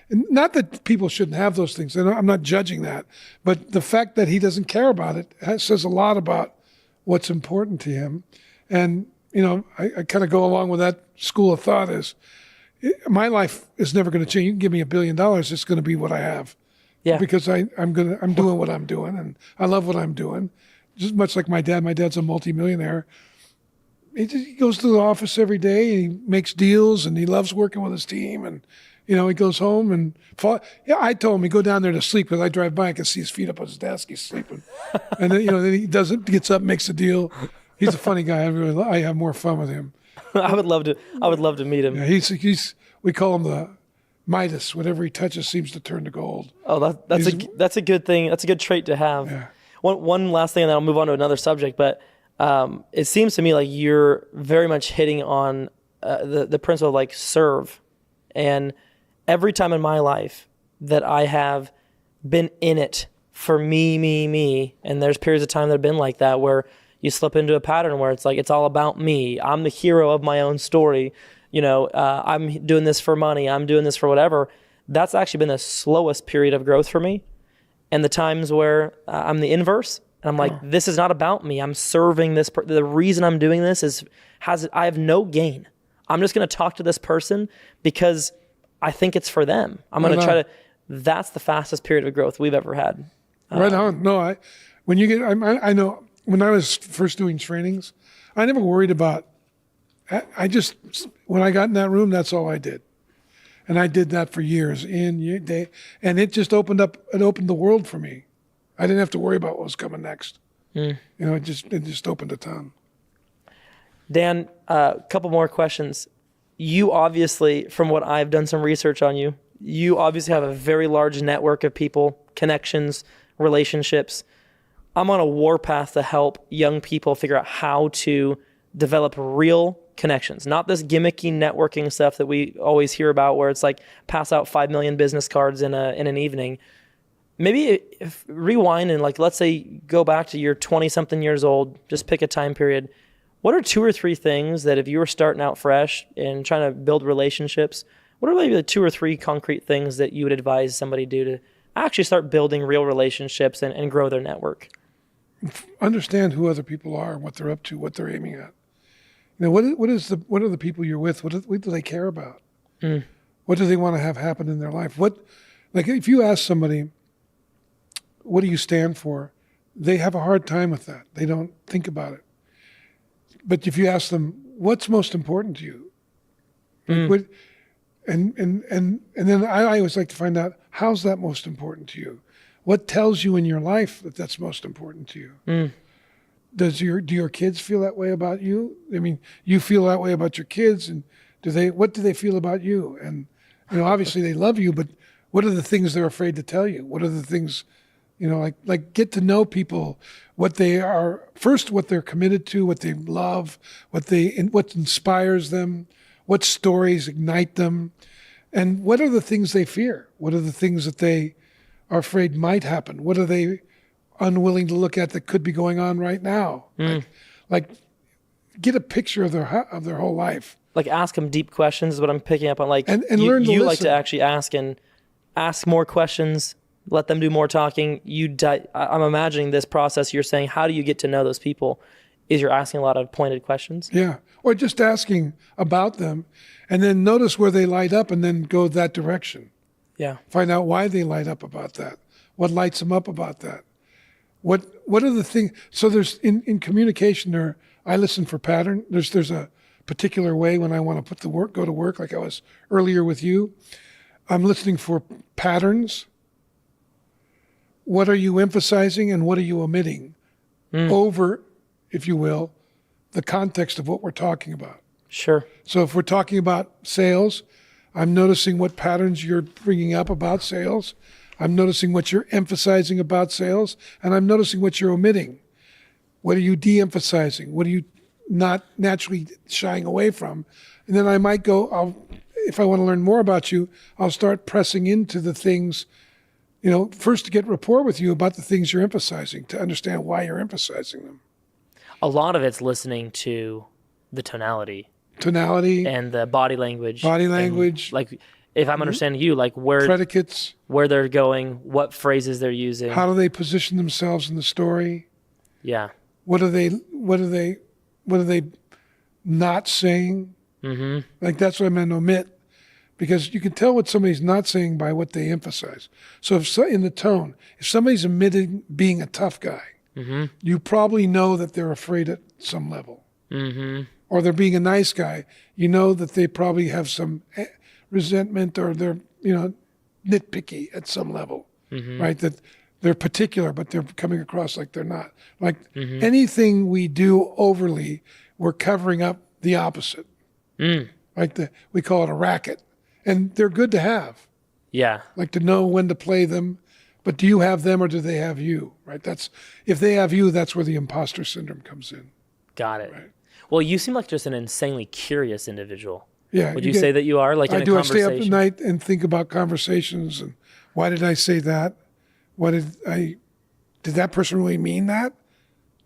Not that people shouldn't have those things. I'm not judging that, but the fact that he doesn't care about it says a lot about what's important to him. And, I kind of go along with that school of thought is my life is never going to change. You can give me $1 billion. It's going to be what I have. Yeah. Because I'm doing what I'm doing and I love what I'm doing. Just much like my dad. My dad's a multimillionaire. He goes to the office every day and he makes deals and he loves working with his team and, he goes home and I told him he go down there to sleep because I drive by, I can see his feet up on his desk. He's sleeping. And then, then he gets up, makes a deal. He's a funny guy. I have more fun with him. I would love to meet him. Yeah, we call him the Midas. Whatever he touches seems to turn to gold. Oh, that's a good thing. That's a good trait to have. Yeah. One last thing, and then I'll move on to another subject. But it seems to me like you're very much hitting on the principle of like serve. And every time in my life that I have been in it for me, and there's periods of time that have been like that where you slip into a pattern where it's like it's all about me. I'm the hero of my own story. I'm doing this for money. I'm doing this for whatever. That's actually been the slowest period of growth for me. And the times where I'm the inverse, and I'm like, this is not about me. I'm serving this. The reason I'm doing this I have no gain. I'm just going to talk to this person because I think it's for them. I'm going to try to. That's the fastest period of growth we've ever had. Right on. No, I know when I was first doing trainings, I never worried about. When I got in that room, that's all I did. And I did that for years, and it just opened the world for me. I didn't have to worry about what was coming next. It just opened a ton. Dan, a couple more questions. You obviously, from what I've done some research on you, you obviously have a very large network of people, connections, relationships. I'm on a warpath to help young people figure out how to develop real connections, not this gimmicky networking stuff that we always hear about where it's like pass out 5 million business cards in an evening. Maybe rewind and like, let's say go back to your 20 something years old, just pick a time period. What are 2 or 3 things that if you were starting out fresh and trying to build relationships, what are maybe the 2 or 3 concrete things that you would advise somebody to do to actually start building real relationships and grow their network? Understand who other people are and what they're up to, what they're aiming at. What are the people you're with? What do they care about? What do they want to have happen in their life? If you ask somebody, what do you stand for? They have a hard time with that. They don't think about it. But if you ask them, what's most important to you? And then I always like to find out, how's that most important to you? What tells you in your life that that's most important to you? Do your kids feel that way about you? I mean, you feel that way about your kids, and what do they feel about you? And obviously they love you, but what are the things they're afraid to tell you? What are the things, like get to know people, what they are first, what they're committed to, what they love, what inspires them, what stories ignite them, and what are the things they fear? What are the things that they are afraid might happen? What are they unwilling to look at that could be going on right now? Like get a picture of their whole life. Like ask them deep questions is what I'm picking up on. Like and learn to listen. Like to actually ask more questions, let them do more talking. I'm imagining this process you're saying, how do you get to know those people? Is you're asking a lot of pointed questions? Yeah, or just asking about them and then notice where they light up and then go that direction. Yeah. Find out why they light up about that. What lights them up about that? What are the things? So there's in communication I listen for pattern. There's a particular way when I want to go to work, like I was earlier with you. I'm listening for patterns. What are you emphasizing and what are you omitting over, if you will, the context of what we're talking about? Sure. So if we're talking about sales, I'm noticing what patterns you're bringing up about sales. I'm noticing what you're emphasizing about sales, and I'm noticing what you're omitting. What are you de-emphasizing? What are you not naturally shying away from? And then I might go, if I want to learn more about you, I'll start pressing into the things, first to get rapport with you about the things you're emphasizing, to understand why you're emphasizing them. A lot of it's listening to the tonality and the body language. Like, if I'm understanding you, like predicates, where they're going, what phrases they're using. how do they position themselves in the story? Yeah. What are they not saying? Mm-hmm. Like, that's what I meant omit, because you can tell what somebody's not saying by what they emphasize. So in the tone, if somebody's omitting being a tough guy, Mm-hmm. you probably know that they're afraid at some level. Mm-hmm. Or they're being a nice guy. You know that they probably have some resentment, or they're, nitpicky at some level, Mm-hmm. right? That they're particular, but they're coming across like they're not. Like Mm-hmm. anything we do overly, we're covering up the opposite. Like we call it a racket. And they're good to have, Yeah. like to know when to play them. But do you have them, or do they have you, right? If they have you, that's where the imposter syndrome comes in. Got it. Right. Well, you seem like just an insanely curious individual. Yeah. Would you say that you are, like, in I a do. I stay conversation? up at night and think about conversations, and why did I say that? Did that person really mean that?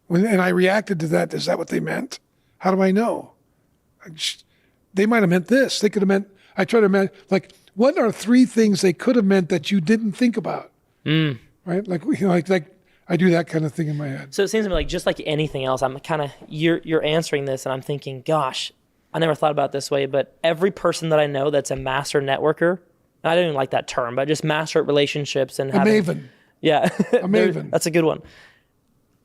And I reacted to that. Is that what they meant? How do I know? They might have meant this. They could have meant, I try to imagine, like, what are 3 things they could have meant that you didn't think about? Right? Like, like I do that kind of thing in my head. So it seems to me like, just like anything else, I'm kind of, you're answering this and I'm thinking, gosh, I never thought about it this way, but every person that I know that's a master networker, and I don't even like that term, but just master at relationships and having, Maven. Yeah. A maven. That's a good one.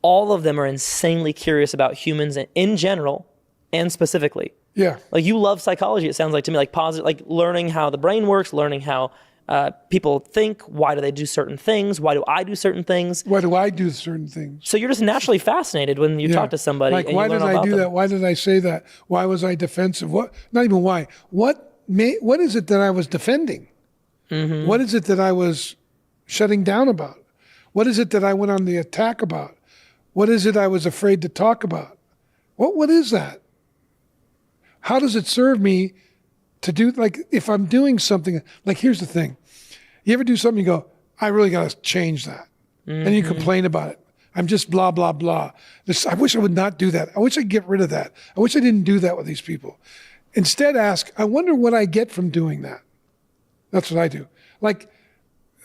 All of them are insanely curious about humans in general and specifically. Yeah. Like, you love psychology, it sounds like to me, like positive, like learning how the brain works, learning how people think, why do they do certain things, why do I do certain things. Why do I do certain things? So you're just naturally fascinated when you talk to somebody. Like, and why you learn did I about do them. that? Why did I say that? Why was I defensive? What? Not even why. What is it that I was defending? Mm-hmm. What is it that I was shutting down about? What is it that I went on the attack about? What is it I was afraid to talk about? What is that? How does it serve me to do, like, if I'm doing something, like, here's the thing. You ever do something, you go, I really got to change that. And you complain about it. I'm just blah, blah, blah. I wish I would not do that. I wish I could get rid of that. I wish I didn't do that with these people. Instead, ask, I wonder what I get from doing that. That's what I do. Like,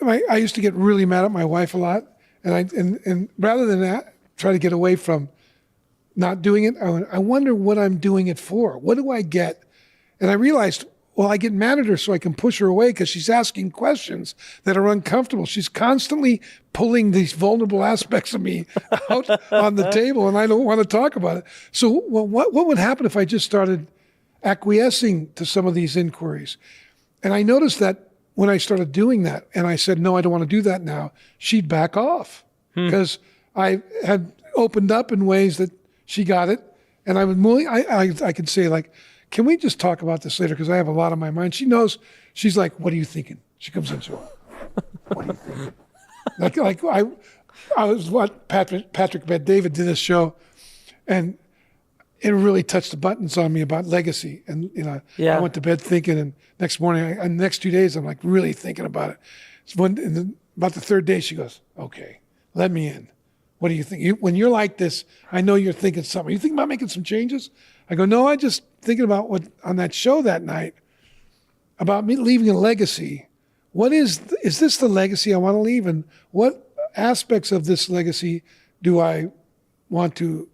I used to get really mad at my wife a lot. And rather than that, try to get away from not doing it, I wonder what I'm doing it for. What do I get? And I realized, well, I get mad at her so I can push her away because she's asking questions that are uncomfortable. She's constantly pulling these vulnerable aspects of me out on the table, and I don't want to talk about it. So what would happen if I just started acquiescing to some of these inquiries? And I noticed that when I started doing that, and I said, no, I don't want to do that now, she'd back off because I had opened up in ways that she got it. And I could say, like, can we just talk about this later? Because I have a lot on my mind. She knows. She's like, what are you thinking? She comes in, so, what are you thinking? like I was what Patrick Bet-David did this show, and it really touched the buttons on me about legacy. And I went to bed thinking, and next morning, and the next 2 days, I'm like really thinking about it. So about the 3rd day, she goes, okay, let me in. What do you think? When you're like this, I know you're thinking something. You think about making some changes? I go, no, I just thinking about what on that show that night about me leaving a legacy. What is this the legacy I want to leave? And what aspects of this legacy do I want to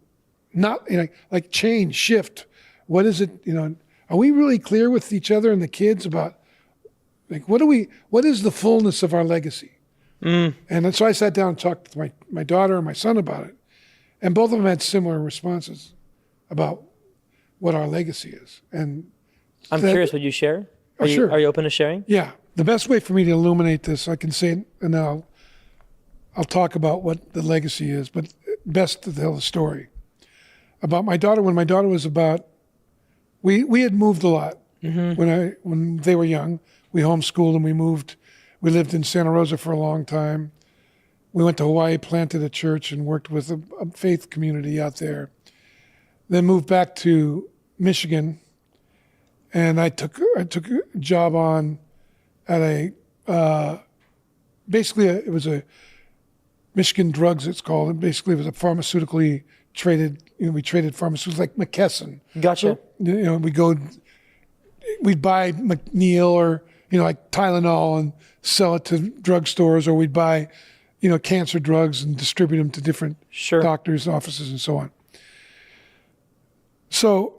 not, like change, shift? What is it, are we really clear with each other and the kids about, like, what is the fullness of our legacy? And so I sat down and talked to my daughter and my son about it. And both of them had similar responses about what our legacy is. And I'm curious, would you share? Sure. Are you open to sharing? Yeah. The best way for me to illuminate this, I can say it, and then I'll talk about what the legacy is, but best to tell the story. About my daughter, when my daughter was about, we had moved a lot. When they were young. We homeschooled and we moved. We lived in Santa Rosa for a long time. We went to Hawaii, planted a church, and worked with a faith community out there. Then moved back to Michigan, and I took a job on at a basically it was a Michigan Drugs, it's called, and basically it was a pharmaceutically traded, we traded pharmaceuticals like McKesson. Gotcha. So, we'd buy McNeil or, like Tylenol and sell it to drugstores, or we'd buy, cancer drugs and distribute them to different doctors' offices and so on. So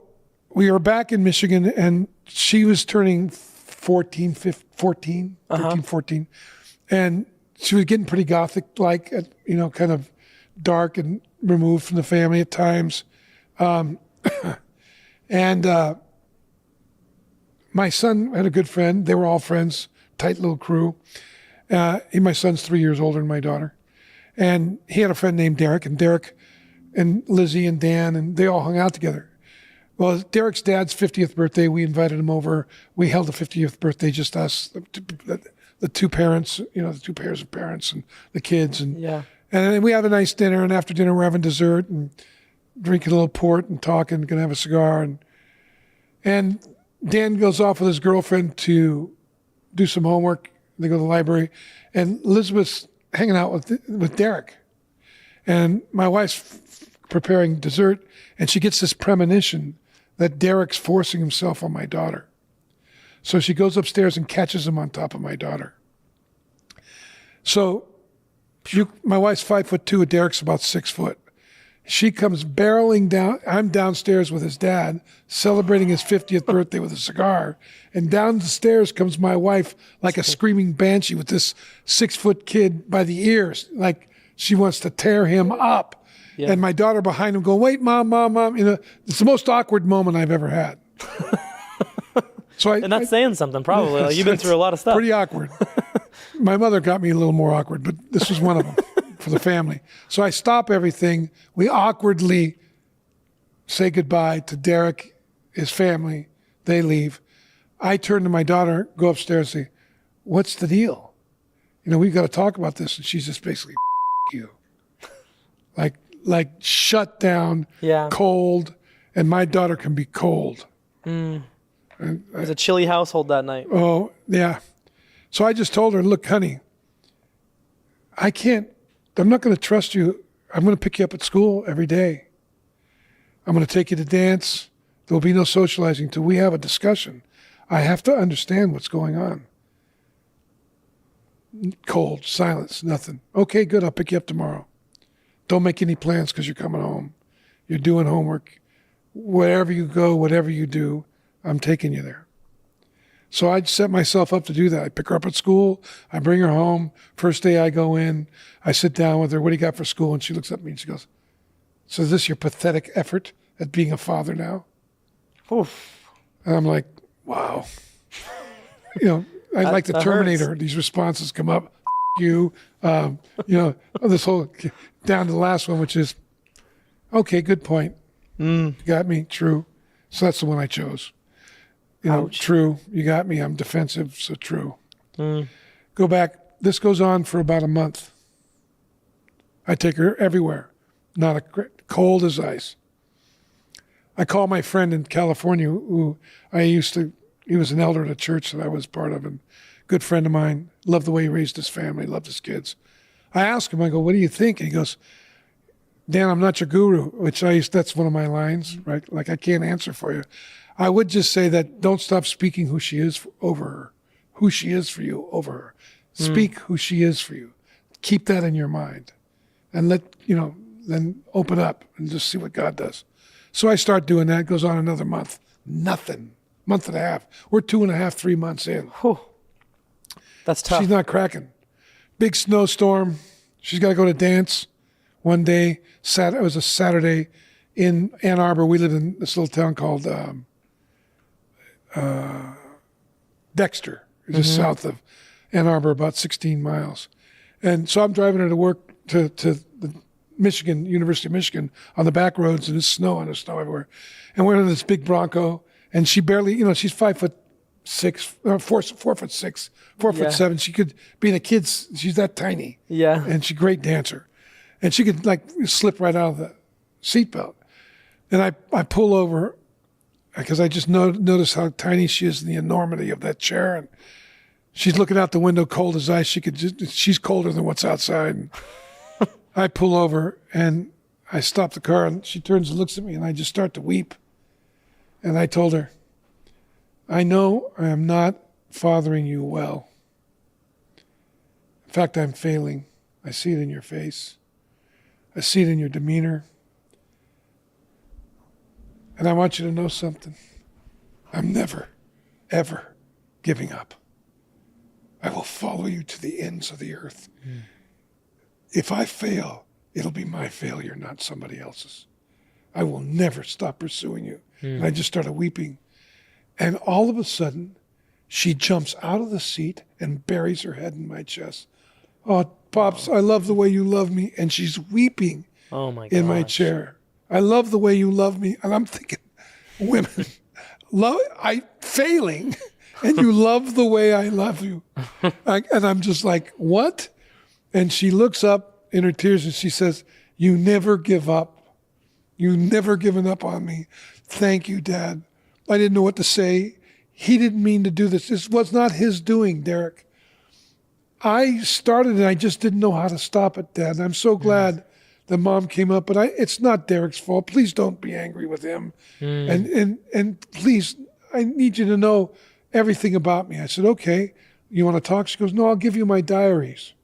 we were back in Michigan, and she was turning 14, 14, and she was getting pretty gothic-like, kind of dark and removed from the family at times. And my son had a good friend. They were all friends, tight little crew. My son's 3 years older than my daughter. And he had a friend named Derek, and Derek and Lizzie and Dan, and they all hung out together. Well, Derek's dad's 50th birthday, we invited him over. We held the 50th birthday, just us, the two parents, the two pairs of parents and the kids. And then we had a nice dinner, and after dinner we're having dessert and drinking a little port and talking, gonna have a cigar. And Dan goes off with his girlfriend to do some homework. They go to the library, and Elizabeth's hanging out with Derek. And my wife's preparing dessert, and she gets this premonition that Derek's forcing himself on my daughter. So she goes upstairs and catches him on top of my daughter. So my wife's 5'2", and Derek's about 6 foot. She comes barreling down. I'm downstairs with his dad, celebrating his 50th birthday with a cigar. And down the stairs comes my wife like a screaming banshee with this 6-foot kid by the ears, like she wants to tear him up. Yeah. And my daughter behind him going, "Wait, mom, mom, mom." It's the most awkward moment I've ever had. And that's saying something, probably. Like, you've been through a lot of stuff. Pretty awkward. My mother got me a little more awkward, but this was one of them for the family. So I stop everything. We awkwardly say goodbye to Derek, his family. They leave. I turn to my daughter, go upstairs, and say, "What's the deal? We've got to talk about this." And she's just basically, "You." Like shut down, cold, and my daughter can be cold. It was a chilly household that night. Oh, yeah. So I just told her, "Look, honey, I'm not going to trust you. I'm going to pick you up at school every day. I'm going to take you to dance. There will be no socializing until we have a discussion. I have to understand what's going on." Cold, silence, nothing. "Okay, good. I'll pick you up tomorrow. Don't make any plans because you're coming home. You're doing homework. Wherever you go, whatever you do, I'm taking you there." So I set myself up to do that. I pick her up at school. I bring her home. First day I go in. I sit down with her. "What do you got for school?" And she looks at me and she goes, "So is this your pathetic effort at being a father now?" Oof. And I'm like, wow. I'd like the Terminator. These responses come up. You, this whole, down to the last one, which is, "Okay, good point. You got me, true." So that's the one I chose. True, you got me, I'm defensive, so true. Go back, this goes on for about a month. I take her everywhere, cold as ice. I call my friend in California, who he was an elder at a church that I was part of, and good friend of mine, loved the way he raised his family, loved his kids. I ask him, I go, "What do you think?" And he goes, "Dan, I'm not your guru," that's one of my lines, right? Like, I can't answer for you. I would just say that don't stop speaking who she is over her, who she is for you over her. Speak who she is for you. Keep that in your mind and then open up and just see what God does. So I start doing that. It goes on another month. Nothing. Month and a half. We're 2.5, 3 months in. Whew. That's tough. She's not cracking. Big snowstorm. She's got to go to dance one day. It was a Saturday in Ann Arbor. We live in this little town called Dexter. It's just south of Ann Arbor, about 16 miles. And so I'm driving her to work to the University of Michigan on the back roads, and there's snow everywhere. And we're in this big Bronco, and she barely, she's 5'6", 4'6", 4'7". She could be in a kid's. She's that tiny. Yeah. And she's a great dancer, and she could slip right out of the seatbelt. And I pull over because I just notice how tiny she is and the enormity of that chair. And She's looking out the window, cold as ice. She's colder than what's outside. And I pull over and I stop the car, and she turns and looks at me, and I just start to weep. And I told her, I know I am not fathering you well. In fact, I'm failing. I see it in your face. I see it in your demeanor. And I want you to know something. I'm never, ever giving up. I will follow you to the ends of the earth. If I fail, it'll be my failure, not somebody else's. I will never stop pursuing you. And I just started weeping. And all of a sudden, she jumps out of the seat and buries her head in my chest. Oh, Pops, I love the way you love me. And she's weeping in my chair. I love the way you love me. And I'm thinking, women, failing, and you love the way I love you. And I'm just like, what? And she looks up in her tears and she says, you never give up. You never given up on me. Thank you, Dad. I didn't know what to say. He didn't mean to do this. This was not his doing, Derek. I started and I just didn't know how to stop it, Dad. And I'm so glad that Mom came up, but it's not Derek's fault. Please don't be angry with him. And please, I need you to know everything about me. I said, okay, you want to talk? She goes, no, I'll give you my diaries.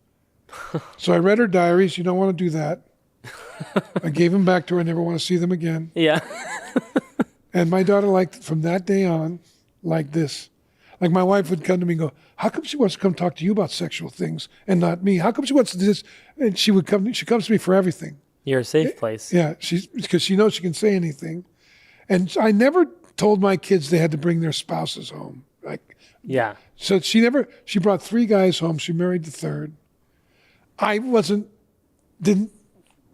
So I read her diaries. You don't want to do that. I gave them back to her. I never want to see them again. Yeah. And my daughter liked, from that day on, like this. Like my wife would come to me and go, how come she wants to come talk to you about sexual things and not me? How come she wants to do this? And she comes to me for everything. You're a safe place. Yeah, because she knows she can say anything. And I never told my kids they had to bring their spouses home. So she brought 3 guys home. She married the 3rd.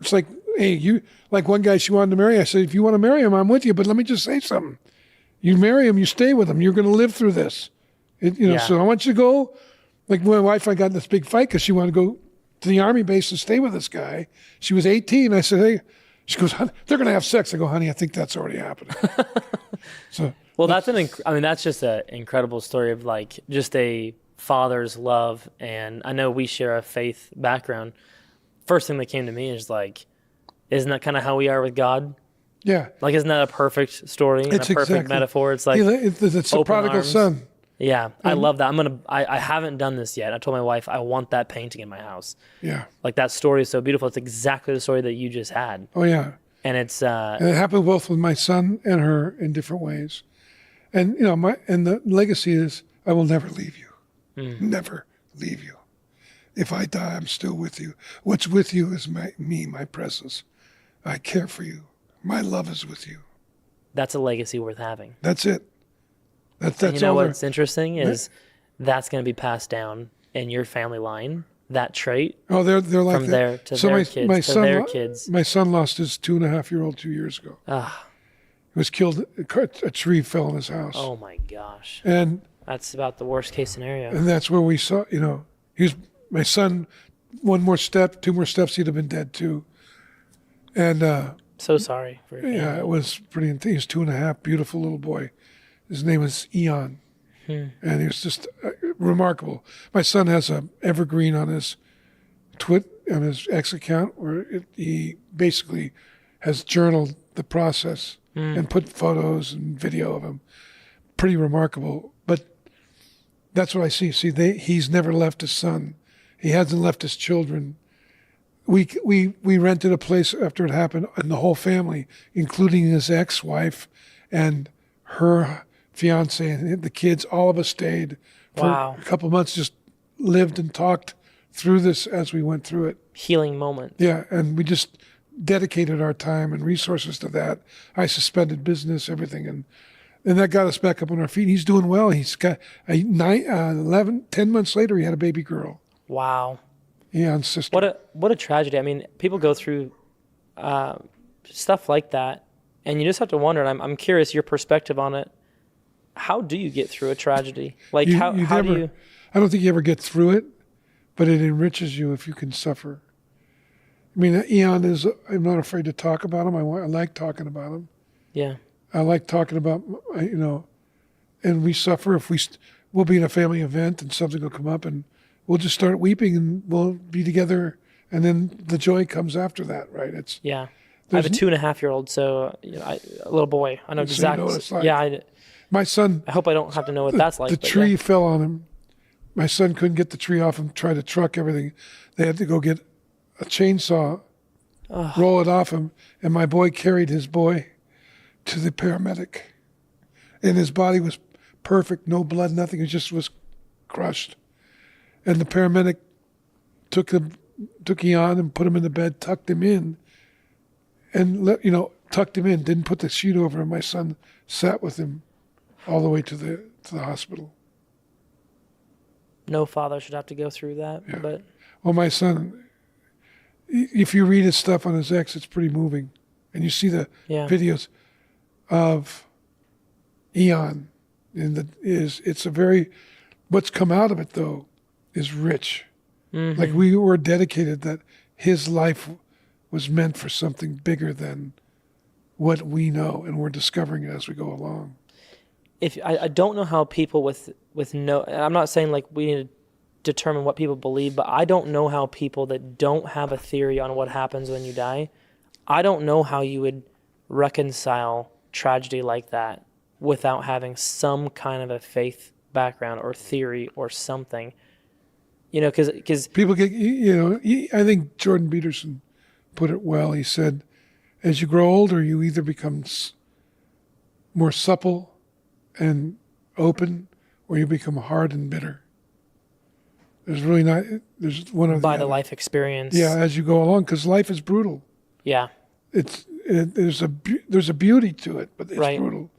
It's like, hey, like one guy she wanted to marry. I said, if you want to marry him, I'm with you. But let me just say something. You marry him, you stay with him. You're going to live through this. So I want you to go. Like my wife, I got in this big fight because she wanted to go to the Army base and stay with this guy. She was 18. I said, hey, she goes, they're going to have sex. I go, honey, I think that's already happening. Well, that's just an incredible story of like just a father's love. And I know we share a faith background. First thing that came to me is like, isn't that kind of how we are with God? Yeah. Like, isn't that a perfect story and a perfect metaphor? It's like, it's the prodigal arms. son. Yeah. I love that. I haven't done this yet. I told my wife, I want that painting in my house. Yeah. Like that story is so beautiful. It's exactly the story that you just had. Oh yeah. And it's, and it happened both with my son and her in different ways. And, and the legacy is, I will never leave you. Never leave you. If I die, I'm still with you. What's with you is my presence. I care for you. My love is with you. That's a legacy worth having. That's it. That's and you know what's interesting is that's going to be passed down in your family line. That trait. Oh, they're like from that. There to their kids to their kids. My son lost his 2.5-year-old 2 years ago. He was killed. A tree fell in his house. Oh my gosh. And that's about the worst case scenario. And that's where we saw. He was my son. 1 more step, 2 more steps, he'd have been dead too. And so sorry for your family. Yeah, it was pretty intense. He was 2.5, beautiful little boy. His name was Eon, and he was just remarkable. My son has a evergreen on his on his X account where he basically has journaled the process and put photos and video of him. Pretty remarkable. But that's what I see. He's never left his son. He hasn't left his children. We rented a place after it happened, and the whole family, including his ex-wife and her fiance and the kids, all of us stayed for a couple of months, just lived and talked through this as we went through it. Healing moment. Yeah, and we just dedicated our time and resources to that. I suspended business, everything, and that got us back up on our feet. He's doing well. He's got 10 months later, he had a baby girl. Wow. Yeah, and sister. What a tragedy. I mean, people go through stuff like that, and you just have to wonder, and I'm curious your perspective on it. How do you get through a tragedy? Like, how do you... I don't think you ever get through it, but it enriches you if you can suffer. I mean, Eon I'm not afraid to talk about him. I like talking about him. Yeah. I like talking about, and we suffer if we'll be in a family event and something will come up and we'll just start weeping and we'll be together. And then the joy comes after that, right? Yeah. I have a 2.5-year-old, so a little boy. I know exactly. You know what it's like. Yeah. My son. I hope I don't have to know what that's like. The tree fell on him. My son couldn't get the tree off him, tried to truck everything. They had to go get a chainsaw, roll it off him, and my boy carried his boy to the paramedic. And his body was perfect, no blood, nothing. It just was crushed. And the paramedic took Ian and put him in the bed, tucked him in, and tucked him in, didn't put the sheet over him. My son sat with him all the way to the hospital. No father should have to go through that. Yeah. But well, my son, if you read his stuff on his ex, it's pretty moving. And you see the videos of Eon. It's a very, what's come out of it though is rich. Mm-hmm. Like we were dedicated that his life was meant for something bigger than what we know, and we're discovering it as we go along. If I don't know how people with no, I'm not saying like we need to determine what people believe, but I don't know how people that don't have a theory on what happens when you die, I don't know how you would reconcile tragedy like that without having some kind of a faith background or theory or something. Because people get, I think Jordan Peterson put it well. He said, as you grow older, you either become more supple and open, or you become hard and bitter. There's really not, there's one of by the life experience. Yeah, as you go along, because life is brutal. Yeah. There's a beauty to it, but it's brutal.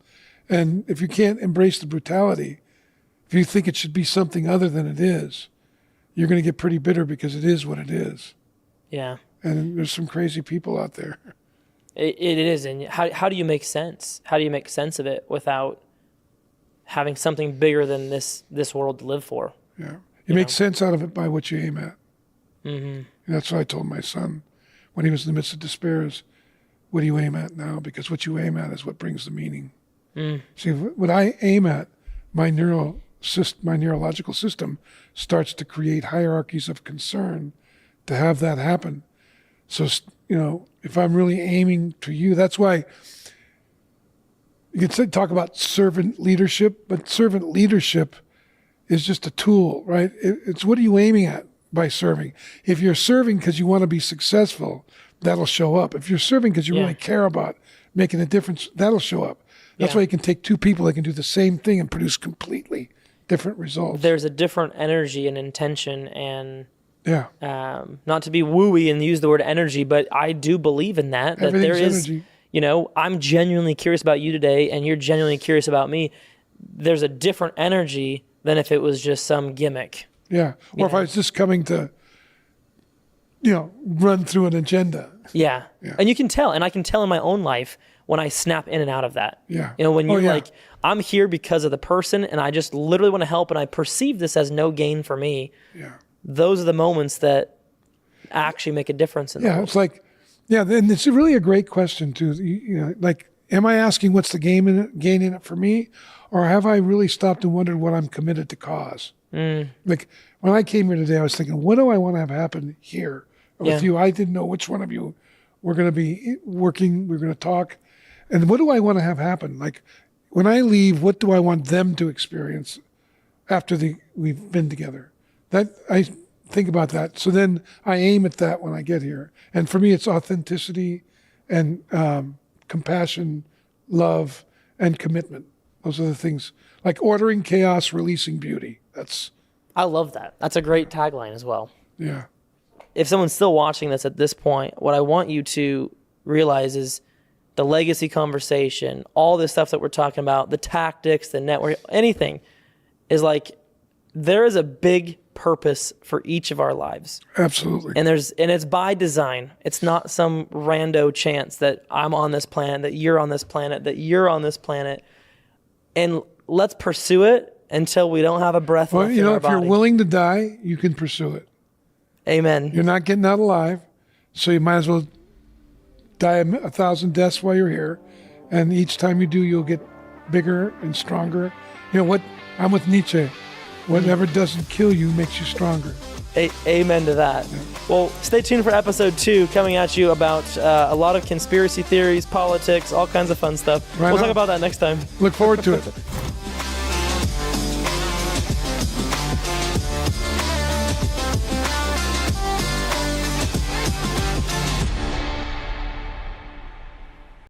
And if you can't embrace the brutality, if you think it should be something other than it is, you're going to get pretty bitter because it is what it is. Yeah. And there's some crazy people out there. It is. And how do you make sense? How do you make sense of it without having something bigger than this world to live for? Yeah. You make sense out of it by what you aim at. Mm-hmm. And that's what I told my son when he was in the midst of despair is, what do you aim at now? Because what you aim at is what brings the meaning. See, what I aim at, my neurological system starts to create hierarchies of concern to have that happen. So, if I'm really aiming to you, that's why you can talk about servant leadership, but servant leadership is just a tool, right? It's what are you aiming at by serving? If you're serving because you want to be successful, that'll show up. If you're serving because you really care about making a difference, that'll show up. That's why you can take two people that can do the same thing and produce completely different results. There's a different energy and intention, and not to be wooey and use the word energy, but I do believe in that there is energy. I'm genuinely curious about you today, and you're genuinely curious about me. There's a different energy than if it was just some gimmick. Yeah, or if I was just coming to, run through an agenda. Yeah, and you can tell, and I can tell in my own life when I snap in and out of that. Yeah. When you're like, I'm here because of the person, and I just literally want to help, and I perceive this as no gain for me. Yeah. Those are the moments that actually make a difference in the world. It's like, and it's really a great question too. Like, am I asking what's the gain in it for me, or have I really stopped and wondered what I'm committed to cause? Like when I came here today, I was thinking, what do I want to have happen here with you? I didn't know which one of you were going to be working. We're going to talk. And what do I want to have happen? Like when I leave, what do I want them to experience after we've been together? That I think about that. So then I aim at that when I get here. And for me, it's authenticity and compassion, love, and commitment. Those are the things. Like ordering chaos, releasing beauty. I love that. That's a great tagline as well. Yeah. If someone's still watching this at this point, what I want you to realize is the legacy conversation, all this stuff that we're talking about, the tactics, the network, anything is like there is a big purpose for each of our lives. Absolutely. And it's by design. It's not some rando chance that I'm on this planet, that you're on this planet, that you're on this planet. And let's pursue it until we don't have a breath left in our body. If you're willing to die, you can pursue it. Amen. You're not getting out alive, so you might as well die 1,000 deaths while you're here. And each time you do, you'll get bigger and stronger. You know what? I'm with Nietzsche. Whatever doesn't kill you makes you stronger. Amen to that. Well, stay tuned for episode 2 coming at you about a lot of conspiracy theories, politics, all kinds of fun stuff. Right We'll talk on. about that next time. Look forward to it.